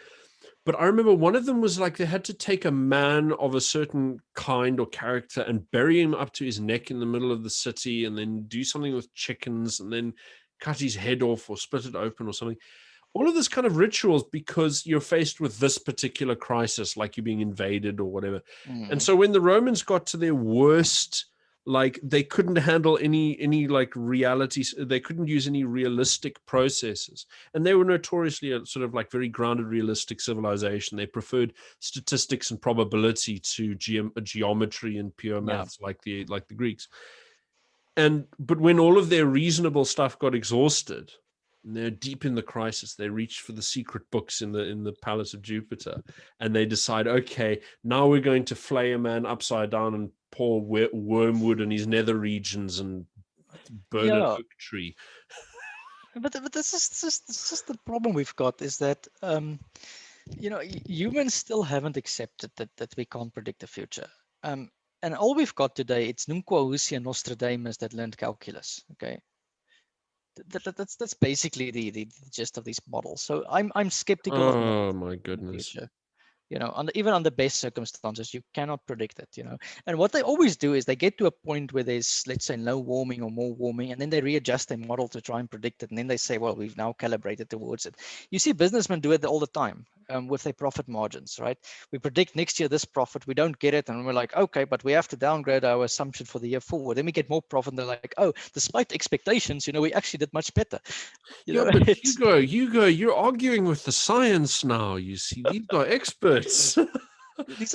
But I remember one of them was like they had to take a man of a certain kind or character and bury him up to his neck in the middle of the city, and then do something with chickens, and then cut his head off or split it open or something. All of this kind of rituals because you're faced with this particular crisis, like you're being invaded or whatever. And so when the Romans got to their worst, like they couldn't handle any like realities, they couldn't use any realistic processes, and they were notoriously a sort of like very grounded realistic civilization. They preferred statistics and probability to geometry and pure maths, like the Greeks. But when all of their reasonable stuff got exhausted and they're deep in the crisis, they reach for the secret books in the palace of Jupiter, and they decide, okay, now we're going to flay a man upside down and pour wormwood in his nether regions and burn an oak tree. But this is just the problem we've got is that humans still haven't accepted that we can't predict the future. And all we've got today, it's Nunquahusi and Nostradamus that learned calculus. Okay, that's basically the gist of these models. So I'm skeptical of models Oh my in the goodness. future. Even under best circumstances, you cannot predict it. And what they always do is they get to a point where there's, let's say, no warming or more warming, and then they readjust their model to try and predict it, and then they say, well, we've now calibrated towards it. You see businessmen do it all the time with their profit margins, right? We predict next year this profit, we don't get it, and we're like, okay, but we have to downgrade our assumption for the year forward. Then we get more profit, and they're like, oh, despite expectations, we actually did much better. But Hugo, you're arguing with the science now. You see, these are experts. These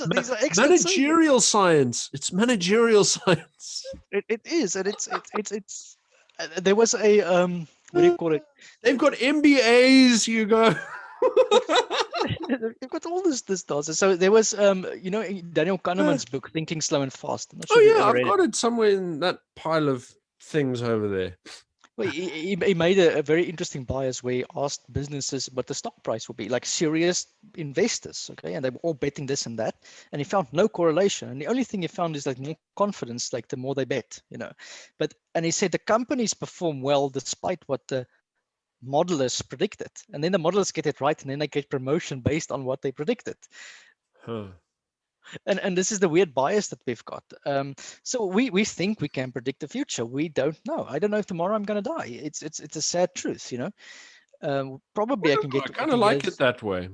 are experts. Managerial science. It's managerial science. It is, and it's. There was a what do you call it? They've got MBAs, Hugo. They've got all this nonsense. So there was in Daniel Kahneman's book Thinking Slow and Fast. I'm not sure if you've ever I've read got it somewhere in that pile of things over there. Well, he made a very interesting bias where he asked businesses what the stock price would be, like serious investors, okay, and they were all betting this and that, and he found no correlation. And the only thing he found is like more confidence, like the more they bet, and he said the companies perform well despite what the modelers predicted, and then the modelers get it right, and then they get promotion based on what they predicted. Huh. And this is the weird bias that we've got. So we think we can predict the future. We don't know. I don't know if tomorrow I'm going to die. It's a sad truth, Probably I can get. I kind of like it that way.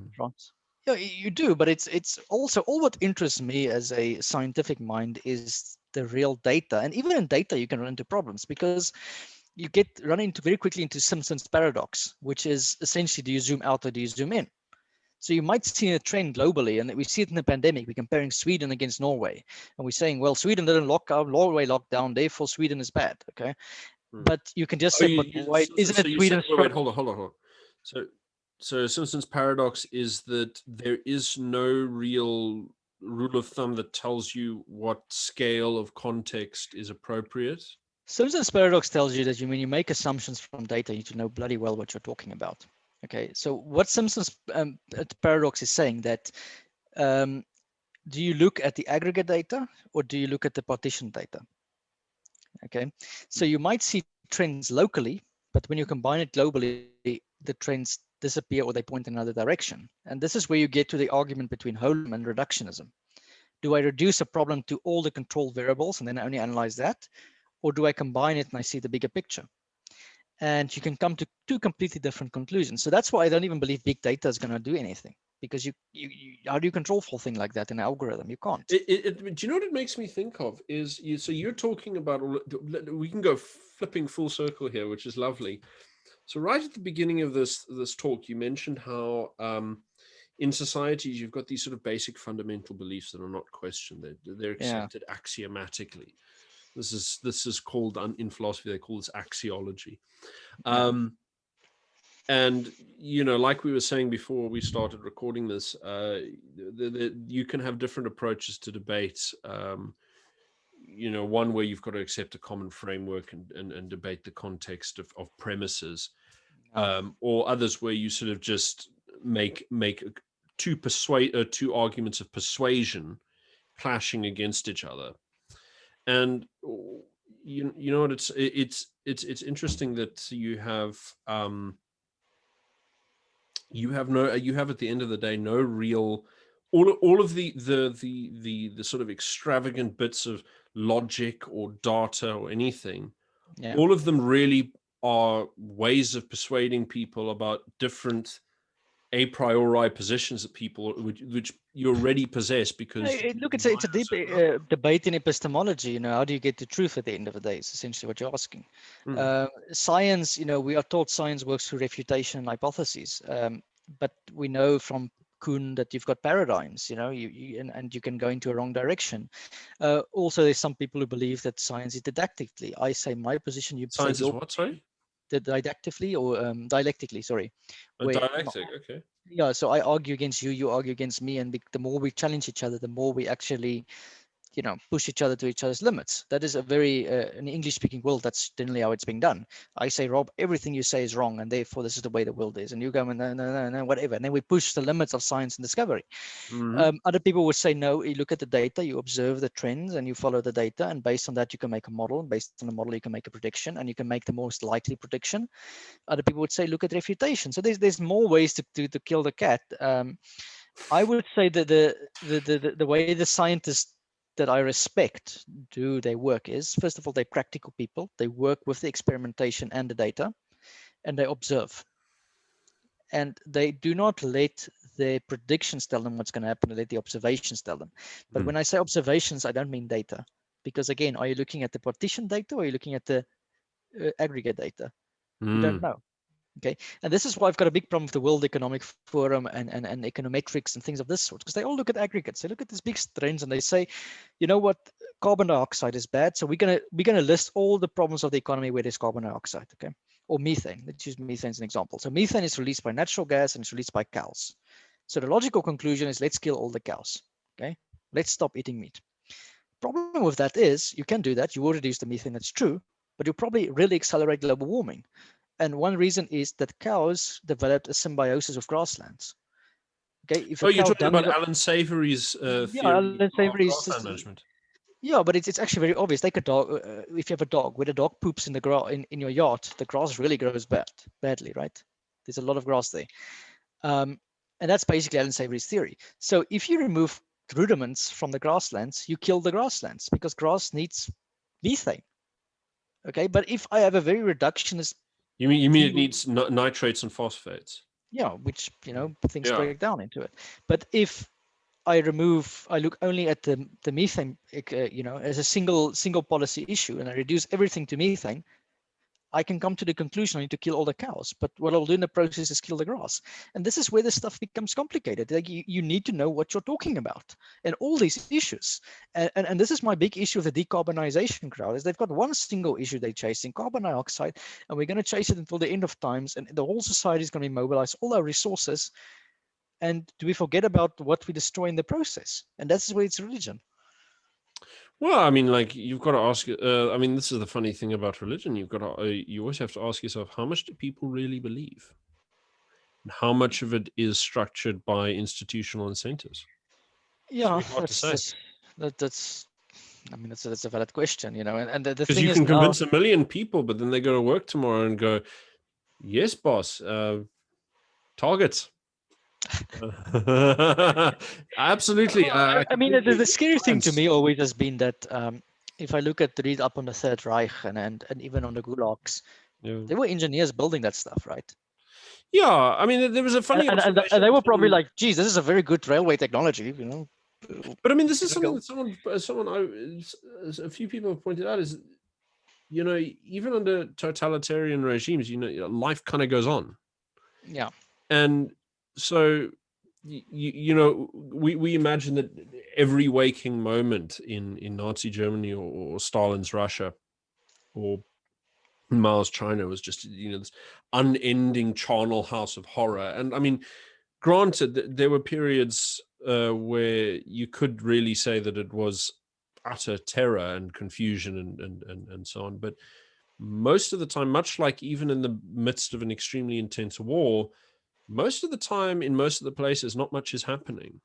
Yeah, you do, but it's also all what interests me as a scientific mind is the real data, and even in data you can run into problems because you run into very quickly into Simpson's paradox, which is essentially, do you zoom out or do you zoom in? So you might see a trend globally, and we see it in the pandemic. We're comparing Sweden against Norway, and we're saying, well, Sweden didn't lock out, Norway locked down, therefore Sweden is bad. Okay, but you can just say, but why isn't it Sweden? Wait, hold on. So Simpson's paradox is that there is no real rule of thumb that tells you what scale of context is appropriate. Simpson's paradox tells you that when you make assumptions from data, you need to know bloody well what you're talking about. Okay, so what Simpson's paradox is saying that do you look at the aggregate data or do you look at the partition data? Okay, so you might see trends locally, but when you combine it globally, the trends disappear or they point in another direction. And this is where you get to the argument between Holm and reductionism. Do I reduce a problem to all the control variables and then only analyze that? Or do I combine it and I see the bigger picture? And you can come to two completely different conclusions. So that's why I don't even believe big data is going to do anything, because you how do you control for a thing like that in an algorithm? You can't. Do you know what it makes me think of is so you're talking about, we can go flipping full circle here, which is lovely. So right at the beginning of this talk, you mentioned how in societies you've got these sort of basic fundamental beliefs that are not questioned. They're accepted axiomatically. This is called, in philosophy, they call this axiology. And, like we were saying before we started recording this, you can have different approaches to debate. One where you've got to accept a common framework and debate the context of premises, or others where you sort of just make two arguments of persuasion clashing against each other. And you know what, it's interesting that you have at the end of the day no real, all of the sort of extravagant bits of logic or data or anything, all of them really are ways of persuading people about different a priori positions that people which you already possess. Because look, it's a deep debate in epistemology. How do you get the truth at the end of the day? Is essentially what you're asking. Science, we are taught science works through refutation and hypotheses, but we know from Kuhn that you've got paradigms, and you can go into a wrong direction. Also, there's some people who believe that science is didactically. I say my position. You science say is what? Sorry. Didactically or dialectically, sorry. Dialectic, okay. Yeah, so I argue against you, you argue against me, and the more we challenge each other, the more we actually, push each other to each other's limits. That is a very, in the English-speaking world, that's generally how it's being done. I say, Rob, everything you say is wrong, and therefore this is the way the world is. And you go, no, whatever. And then we push the limits of science and discovery. Other people would say, no, you look at the data, you observe the trends, and you follow the data. And based on that, you can make a model. And based on the model, you can make a prediction, and you can make the most likely prediction. Other people would say, look at refutation. So there's more ways to kill the cat. I would say that the way the scientists that I respect do their work is, first of all, they're practical people. They work with the experimentation and the data, and they observe. And they do not let their predictions tell them what's going to happen, they let the observations tell them. But when I say observations, I don't mean data. Because again, are you looking at the partition data or are you looking at the aggregate data? You don't know. Okay, and this is why I've got a big problem with the World Economic Forum and econometrics and things of this sort, because they all look at aggregates. They look at these big trends and they say, you know what, carbon dioxide is bad, so we're gonna list all the problems of the economy where there's carbon dioxide. Okay, or methane. Let's use methane as an example. So methane is released by natural gas and it's released by cows. So the logical conclusion is let's kill all the cows. Okay, let's stop eating meat. Problem with that is you can do that. You will reduce the methane. That's true, but you'll probably really accelerate global warming. And one reason is that cows developed a symbiosis with grasslands. Okay, if you're talking about Alan Savory's theory Alan of Savory's grassland management. Yeah, but it's actually very obvious. Take a dog. If you have a dog, when a dog poops in the grass in your yard, the grass really grows badly, right? There's a lot of grass there, and that's basically Alan Savory's theory. So if you remove rudiments from the grasslands, you kill the grasslands because grass needs methane. Okay, but if I have a very reductionist, you mean it needs nitrates and phosphates? Yeah, which things break down into it. But if I look only at the methane, as a single policy issue, and I reduce everything to methane, I can come to the conclusion I need to kill all the cows. But what I'll do in the process is kill the grass. And this is where the stuff becomes complicated. Like you need to know what you're talking about and all these issues. And this is my big issue with the decarbonization crowd, is they've got one single issue they're chasing, carbon dioxide, and we're going to chase it until the end of times. And the whole society is going to mobilize all our resources. And do we forget about what we destroy in the process? And that's where it's religion. Well, I mean, like you've got to ask. I mean, this is the funny thing about religion. You always have to ask yourself, how much do people really believe, and how much of it is structured by institutional incentives? Yeah, that's a valid question, And the because thing you is, can convince a million people, but then they go to work tomorrow and go, "Yes, boss, targets." Absolutely. I mean, the scary thing to me always has been that if I look at the read up on the Third Reich and even on the gulags, there were engineers building that stuff, right? Yeah, I mean, there was a funny and they were probably like, "Geez, this is a very good railway technology," But I mean, this is something that a few people have pointed out is, even under totalitarian regimes, life kind of goes on. Yeah. And so, we imagine that every waking moment in Nazi Germany or Stalin's Russia or Mao's China was just, this unending charnel house of horror. And I mean, granted, there were periods where you could really say that it was utter terror and confusion and so on. But most of the time, much like even in the midst of an extremely intense war, most of the time in most of the places, not much is happening.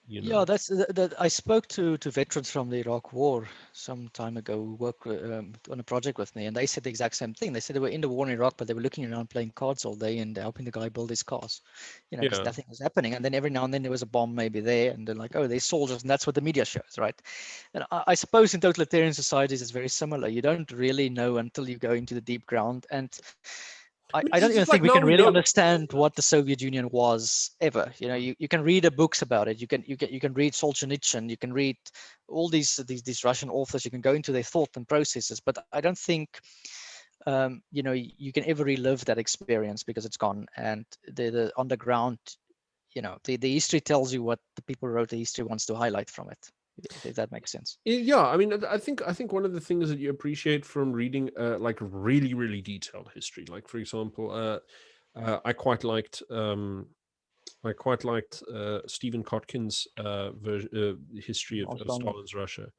Yeah, that's that. I spoke to veterans from the Iraq War some time ago who worked on a project with me, and they said the exact same thing. They said they were in the war in Iraq, but they were looking around playing cards all day and helping the guy build his cars, because nothing was happening. And then every now and then there was a bomb maybe there, and they're like, "Oh, they're soldiers," and that's what the media shows, right? And I suppose in totalitarian societies it's very similar. You don't really know until you go into the deep ground, and I don't even think we can really understand what the Soviet Union was ever. You can read the books about it. You can read Solzhenitsyn. You can read all these Russian authors. You can go into their thought and processes. But I don't think you can ever relive that experience because it's gone. And the underground, the history tells you what the people who wrote the history wants to highlight from it. If that makes sense. Yeah, I mean, I think one of the things that you appreciate from reading like really, really detailed history, like for example, I quite liked I quite liked Stephen Kotkin's history of Stalin's Russia,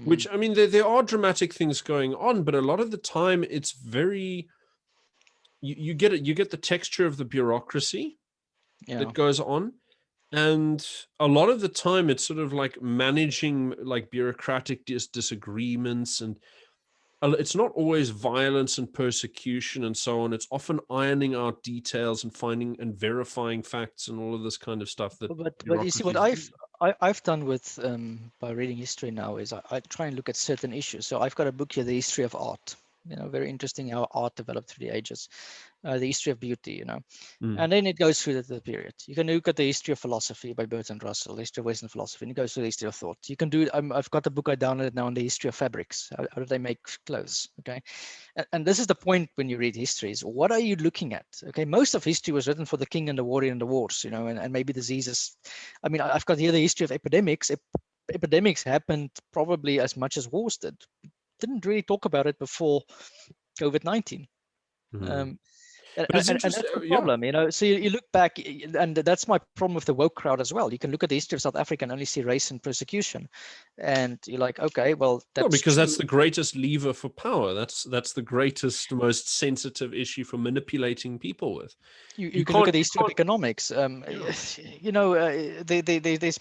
which, I mean, there are dramatic things going on, but a lot of the time it's very, you get it, you get the texture of the bureaucracy that goes on. And a lot of the time it's sort of like managing like bureaucratic disagreements, and it's not always violence and persecution and so on. It's often ironing out details and finding and verifying facts and all of this kind of stuff. But you see, what I've done with by reading history now is I try and look at certain issues. So I've got a book here, The History of Art. Very interesting how art developed through the ages. The history of beauty, and then it goes through the period. You can look at the history of philosophy by Bertrand Russell, the history of Western philosophy, and it goes through the history of thought. You can do, I've got the book I downloaded now on the history of fabrics. How do they make clothes? Okay. And this is the point when you read history is, what are you looking at? Okay. Most of history was written for the king and the warrior and the wars, and maybe diseases. I mean, I've got here the history of epidemics. Epidemics happened probably as much as wars did. Didn't really talk about it before COVID-19. And that's the problem, So you look back, and that's my problem with the woke crowd as well. You can look at the history of South Africa and only see race and persecution, and you're like, okay, well, that's because true. that's the greatest lever for power. That's the greatest, most sensitive issue for manipulating people with. You can look at the history of economics. There's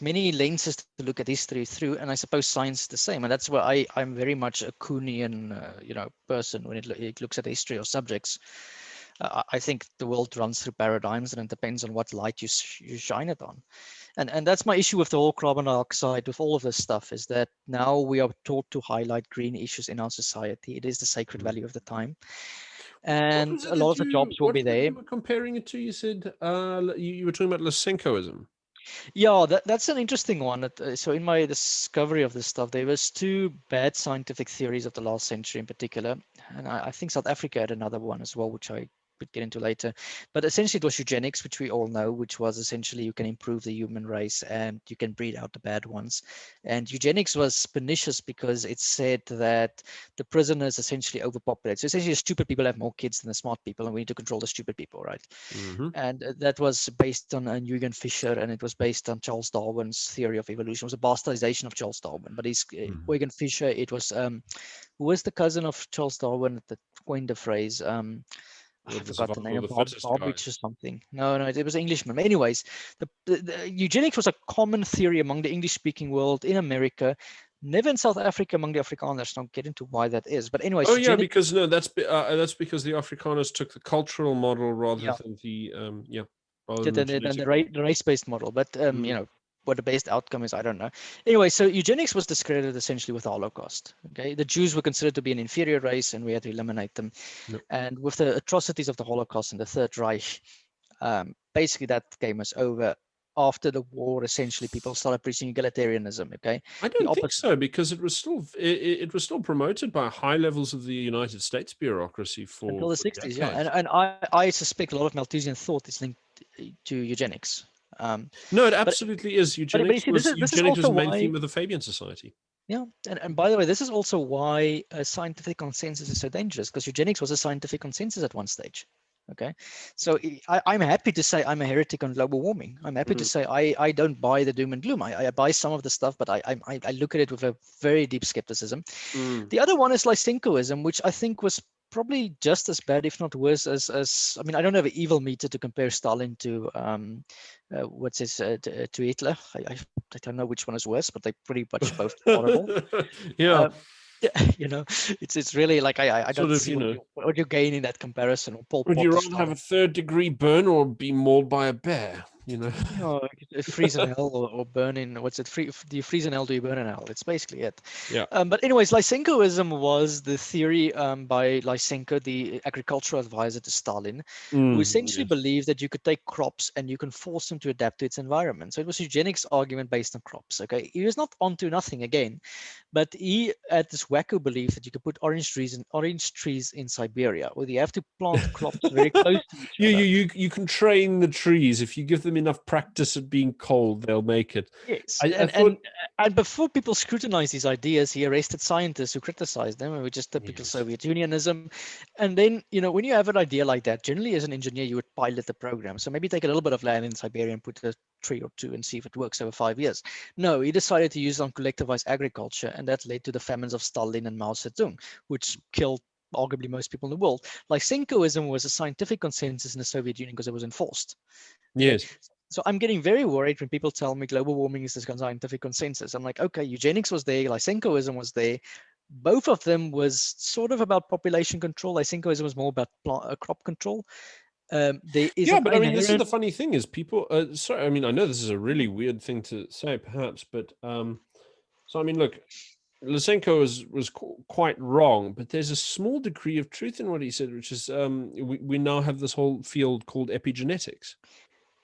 many lenses to look at history through, and I suppose science is the same. And that's where I'm very much a Kuhnian, person when it looks at the history of subjects. I think the world runs through paradigms, and it depends on what light you shine it on. And that's my issue with the whole carbon dioxide, with all of this stuff, is that now we are taught to highlight green issues in our society. It is the sacred value of the time. And a lot of the jobs will be there. You were comparing it to, you said, you were talking about Lysenkoism. Yeah, that's an interesting one. So in my discovery of this stuff, there was two bad scientific theories of the last century in particular. And I think South Africa had another one as well, which I would get into later. But essentially it was eugenics, which we all know, which was essentially you can improve the human race and you can breed out the bad ones. And eugenics was pernicious because it said that the prisoners essentially overpopulate. So essentially the stupid people have more kids than the smart people, and we need to control the stupid people, right? And that was based on Eugen Fischer, and it was based on Charles Darwin's theory of evolution. It was a bastardization of Charles Darwin, but he's Eugen Fischer. It was who was the cousin of Charles Darwin that coined the phrase? I forgot the name, Barbich or something. No, it was an Englishman. Anyways, the eugenics was a common theory among the English-speaking world in America, never in South Africa among the Afrikaners. I'll get into why that is. But anyways, because that's because the Afrikaners took the cultural model rather than the race-based model. But what the best outcome is, I don't know. Anyway, so eugenics was discredited essentially with the Holocaust. Okay, the Jews were considered to be an inferior race, and we had to eliminate them. And with the atrocities of the Holocaust and the Third Reich, basically that game was over. After the war, essentially, people started preaching egalitarianism. Okay, I don't think so, because it was still promoted by high levels of the United States bureaucracy until the 60s. Yeah, and I suspect a lot of Malthusian thought is linked to eugenics. No, it absolutely is. Eugenics was the main theme of the Fabian Society. Yeah, and by the way, this is also why a scientific consensus is so dangerous, because eugenics was a scientific consensus at one stage. Okay, so I'm happy to say I'm a heretic on global warming. I'm happy to say I don't buy the doom and gloom. I buy some of the stuff, but I look at it with a very deep skepticism. The other one is Lysenkoism, which I think was probably just as bad, if not worse, as I mean, I don't have an evil meter to compare Stalin to to Hitler. I don't know which one is worse, but they're pretty much both horrible. It's really like I don't see what you gain in that commission. Would you rather have a third-degree burn or be mauled by a bear? Freeze in hell or burn in, do you freeze in hell, do you burn in hell? It's basically it. Yeah. But anyways, Lysenkoism was the theory by Lysenko, the agricultural advisor to Stalin, who essentially believed that you could take crops and you can force them to adapt to its environment. So it was a eugenics argument based on crops. Okay, he was not onto nothing again, but he had this wacko belief that you could put orange trees in Siberia, where you have to plant crops very close to each other. You can train the trees if you give them enough practice at being cold, they'll make it. Yes, I thought, and before people scrutinize these ideas, he arrested scientists who criticized them, which is typical yes. Soviet Unionism. And then, when you have an idea like that, generally as an engineer, you would pilot the program. So maybe take a little bit of land in Siberia and put a tree or two and see if it works over 5 years. No, he decided to use it on collectivized agriculture, and that led to the famines of Stalin and Mao Zedong, which killed arguably most people in the world. Lysenkoism was a scientific consensus in the Soviet Union because it was enforced. Okay? Yes. So I'm getting very worried when people tell me global warming is this scientific consensus. I'm like, okay, eugenics was there, Lysenkoism was there. Both of them was sort of about population control. Lysenkoism was more about crop control. There is Yeah, an but I mean, this is inherent. the funny thing is people. Sorry, I mean, I know this is a really weird thing to say, perhaps, but so I mean, look, Lysenko was quite wrong, but there's a small degree of truth in what he said, which is we now have this whole field called epigenetics.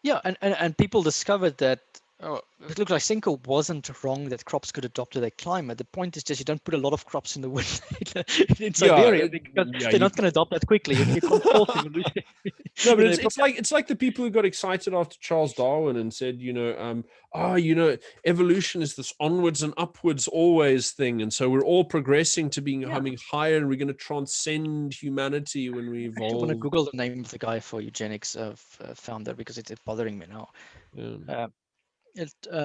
Yeah, and people discovered that it looked like Lysenko wasn't wrong that crops could adapt to their climate. The point is just you don't put a lot of crops in the winter in Siberia because they're not going to adopt that quickly. You can't force evolution. No, but it's like the people who got excited after Charles Darwin and said, evolution is this onwards and upwards always thing, and so we're all progressing to becoming higher, and we're going to transcend humanity when we evolve. I actually want to Google the name of the guy for eugenics founder because it's bothering me now. Yeah.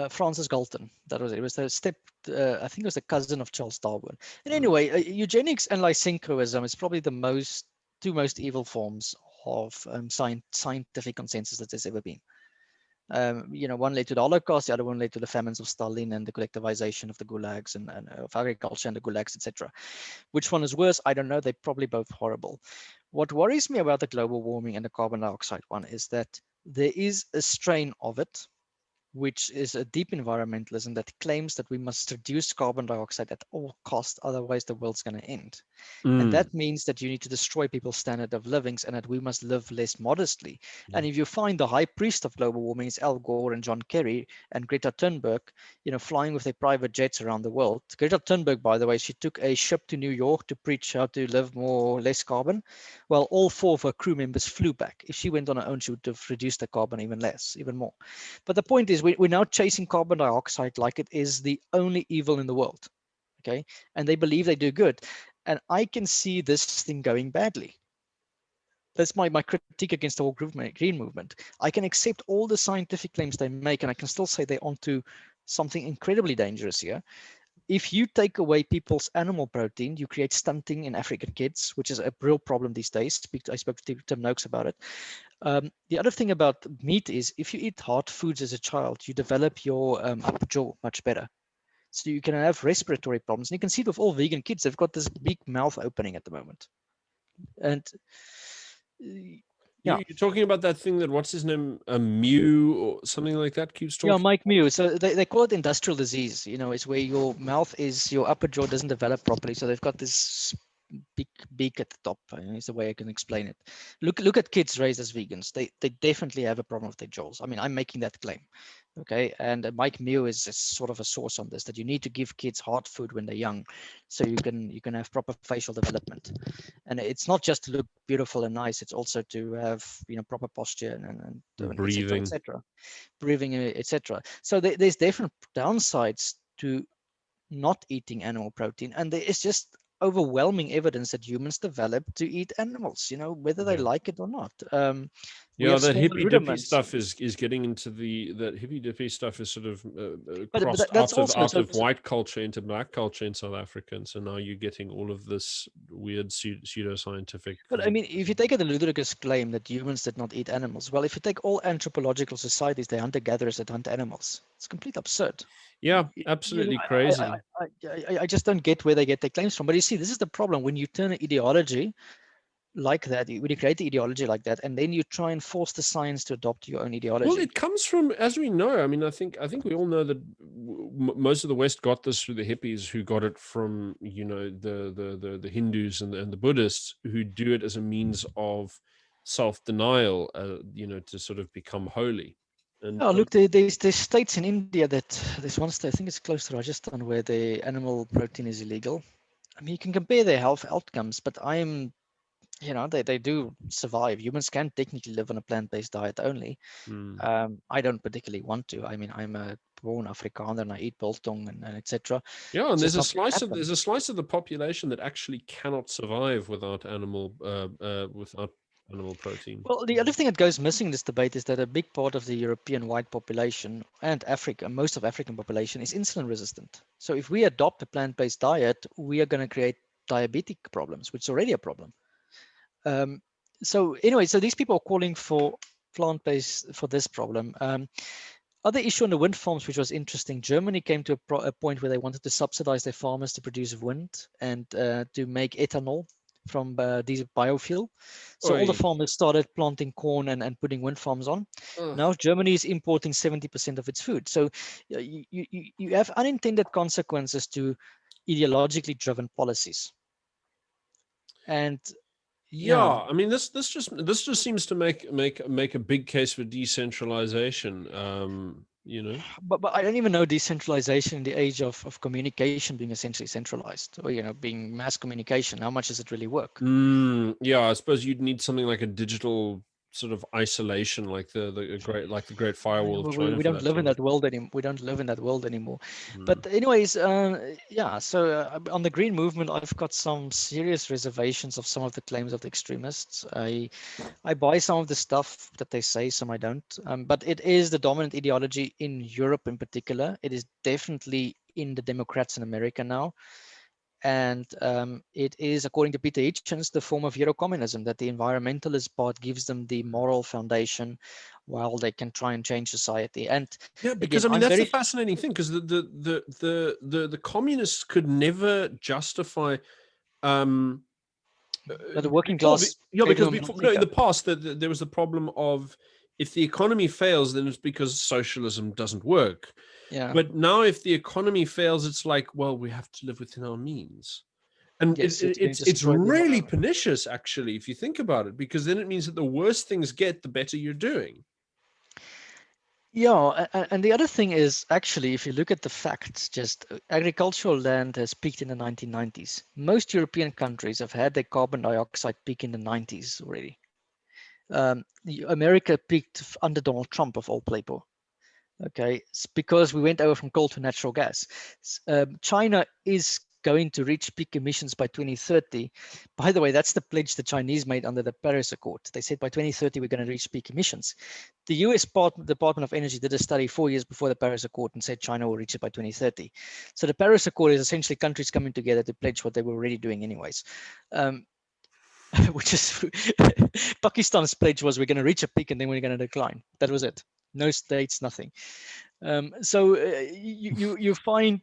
Francis Galton. That was it. It was the step. I think it was the cousin of Charles Darwin. And anyway, eugenics and Lysenkoism is probably the two most evil forms of scientific consensus that there's ever been. One led to the Holocaust, the other one led to the famines of Stalin and the collectivization of the gulags and of agriculture and the gulags, etc. Which one is worse? I don't know. They're probably both horrible. What worries me about the global warming and the carbon dioxide one is that there is a strain of it, which is a deep environmentalism that claims that we must reduce carbon dioxide at all costs, otherwise the world's going to end. And that means that you need to destroy people's standard of living and that we must live less modestly. And if you find the high priest of global warming is Al Gore and John Kerry and Greta Thunberg, flying with their private jets around the world. Greta Thunberg, by the way, she took a ship to New York to preach how to live less carbon. Well, all 4 of her crew members flew back. If she went on her own, she would have reduced the carbon even more. But the point is, we're now chasing carbon dioxide like it is the only evil in the world. Okay, and they believe they do good. And I can see this thing going badly. That's my critique against the whole green movement. I can accept all the scientific claims they make, and I can still say they're onto something incredibly dangerous here. If you take away people's animal protein, you create stunting in African kids, which is a real problem these days. I spoke to Tim Noakes about it. The other thing about meat is if you eat hard foods as a child, you develop your upper jaw much better. So you can have respiratory problems. And you can see it with all vegan kids. They've got this big mouth opening at the moment. And you're talking about that thing that, what's his name, Mew or something like that, keeps talking. Yeah, Mike Mew. So they call it industrial disease. It's where your your upper jaw doesn't develop properly. So they've got this big beak at the top. Is the way I can explain it. Look at kids raised as vegans. They definitely have a problem with their jaws. I mean, I'm making that claim. Okay, and Mike Mew is sort of a source on this, that you need to give kids hard food when they're young, so you can have proper facial development. And it's not just to look beautiful and nice; it's also to have proper posture and breathing, etc. Breathing, etc. So there's different downsides to not eating animal protein, and there is just overwhelming evidence that humans develop to eat animals, whether they like it or not. That hippy dippy stuff is getting into that hippy dippy stuff is sort of crossed out of white culture into black culture in South Africa, and so now you're getting all of this weird pseudoscientific. But I mean, if you take the ludicrous claim that humans did not eat animals, well, if you take all anthropological societies, they're hunter-gatherers that hunt animals. It's completely absurd. Yeah, absolutely crazy. I just don't get where they get their claims from. But you see, this is the problem when you turn an ideology like that, when you create the ideology like that, and then you try and force the science to adopt your own ideology. Well, it comes from, as we know, I mean, I think we all know that most of the West got this through the hippies, who got it from the Hindus and the Buddhists, who do it as a means of self-denial, to sort of become holy. And look, there's states in India there's one state, I think it's close to Rajasthan, where the animal protein is illegal. I mean, you can compare their health outcomes, but I'm they do survive. Humans can technically live on a plant-based diet only. I don't particularly want to. I mean, I'm a born Afrikaner and I eat biltong and etc. Yeah, and It's there's just a not gonna slice of happen. the population that actually cannot survive without animal protein. Well, the other thing that goes missing in this debate is that a big part of the European white population and Africa, most of African population, is insulin resistant. So if we adopt a plant-based diet, we are going to create diabetic problems, which is already a problem. So anyway, so these people are calling for plant-based for this problem. Other issue on the wind farms, which was interesting, Germany came to a point where they wanted to subsidize their farmers to produce wind and to make ethanol from diesel biofuel. So all the farmers started planting corn and putting wind farms on. Now Germany is importing 70% of its food. So you have unintended consequences to ideologically driven policies. And yeah, I mean this just seems to make a big case for decentralization. But I don't even know decentralization in the age of communication being essentially centralized, or being mass communication. How much does it really work? Yeah, I suppose you'd need something like a digital sort of isolation, like the great firewall of China. We don't live in that world anymore. We don't live in that world anymore. But anyways, yeah. So on the green movement, I've got some serious reservations of some of the claims of the extremists. I buy some of the stuff that they say, some I don't. But it is the dominant ideology in Europe in particular. It is definitely in the Democrats in America now. And it is, according to Peter Hitchens, the form of Eurocommunism, that the environmentalist part gives them the moral foundation while they can try and change society. And yeah, because again, I mean that's the fascinating thing, because the communists could never justify the working class. Because before, in the past, there was the problem of, if the economy fails, then it's because socialism doesn't work. Yeah. But now, if the economy fails, it's like, well, we have to live within our means. And yes, it's really pernicious, actually, if you think about it, because then it means that the worse things get, the better you're doing. Yeah, and the other thing is, actually, if you look at the facts, just agricultural land has peaked in the 1990s. Most European countries have had their carbon dioxide peak in the 90s already. America peaked under Donald Trump, of all people. Okay, it's because we went over from coal to natural gas. China is going to reach peak emissions by 2030. By the way, that's the pledge the Chinese made under the Paris Accord. They said by 2030 we're going to reach peak emissions. The US Department of Energy did a study 4 years before the Paris Accord and said China will reach it by 2030. So the Paris Accord is essentially countries coming together to pledge what they were already doing anyways. Which is Pakistan's pledge was, we're going to reach a peak and then we're going to decline. That was it. No states, nothing. So you find,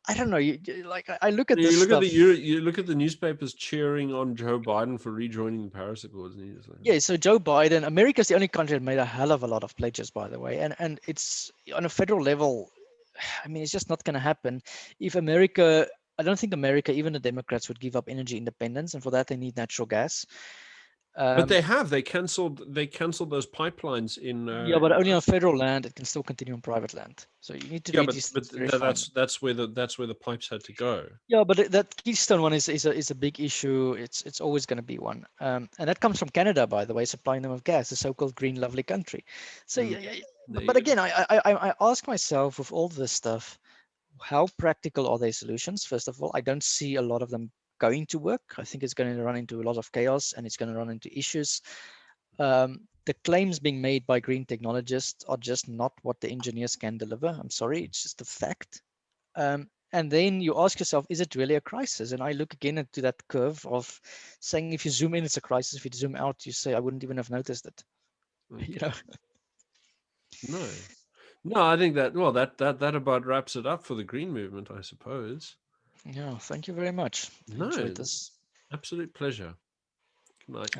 I don't know. I look at this stuff. You look at the newspapers cheering on Joe Biden for rejoining the Paris Accords. And yeah, so Joe Biden, America's the only country that made a hell of a lot of pledges, by the way, and it's on a federal level. I mean, it's just not going to happen. If America, I don't think America, even the Democrats, would give up energy independence, and for that they need natural gas. But they canceled those pipelines in. Yeah, but only on federal land. It can still continue on private land. So you need to read these things very fine. That's where the pipes had to go. Yeah, but that Keystone one is a big issue. It's always going to be one, and that comes from Canada, by the way, supplying them with gas, the so-called green, lovely country. So, but again, I ask myself, with all this stuff, how practical are their solutions? First of all, I don't see a lot of them going to work. I think it's going to run into a lot of chaos and it's going to run into issues. The claims being made by green technologists are just not what the engineers can deliver. I'm sorry, it's just a fact. And then you ask yourself, is it really a crisis? And I look again into that curve of saying, if you zoom in, it's a crisis. If you zoom out, you say, I wouldn't even have noticed it. Okay. No, I think that about wraps it up for the green movement, I suppose. Yeah, thank you very much. I enjoyed this. Absolute pleasure. Good night.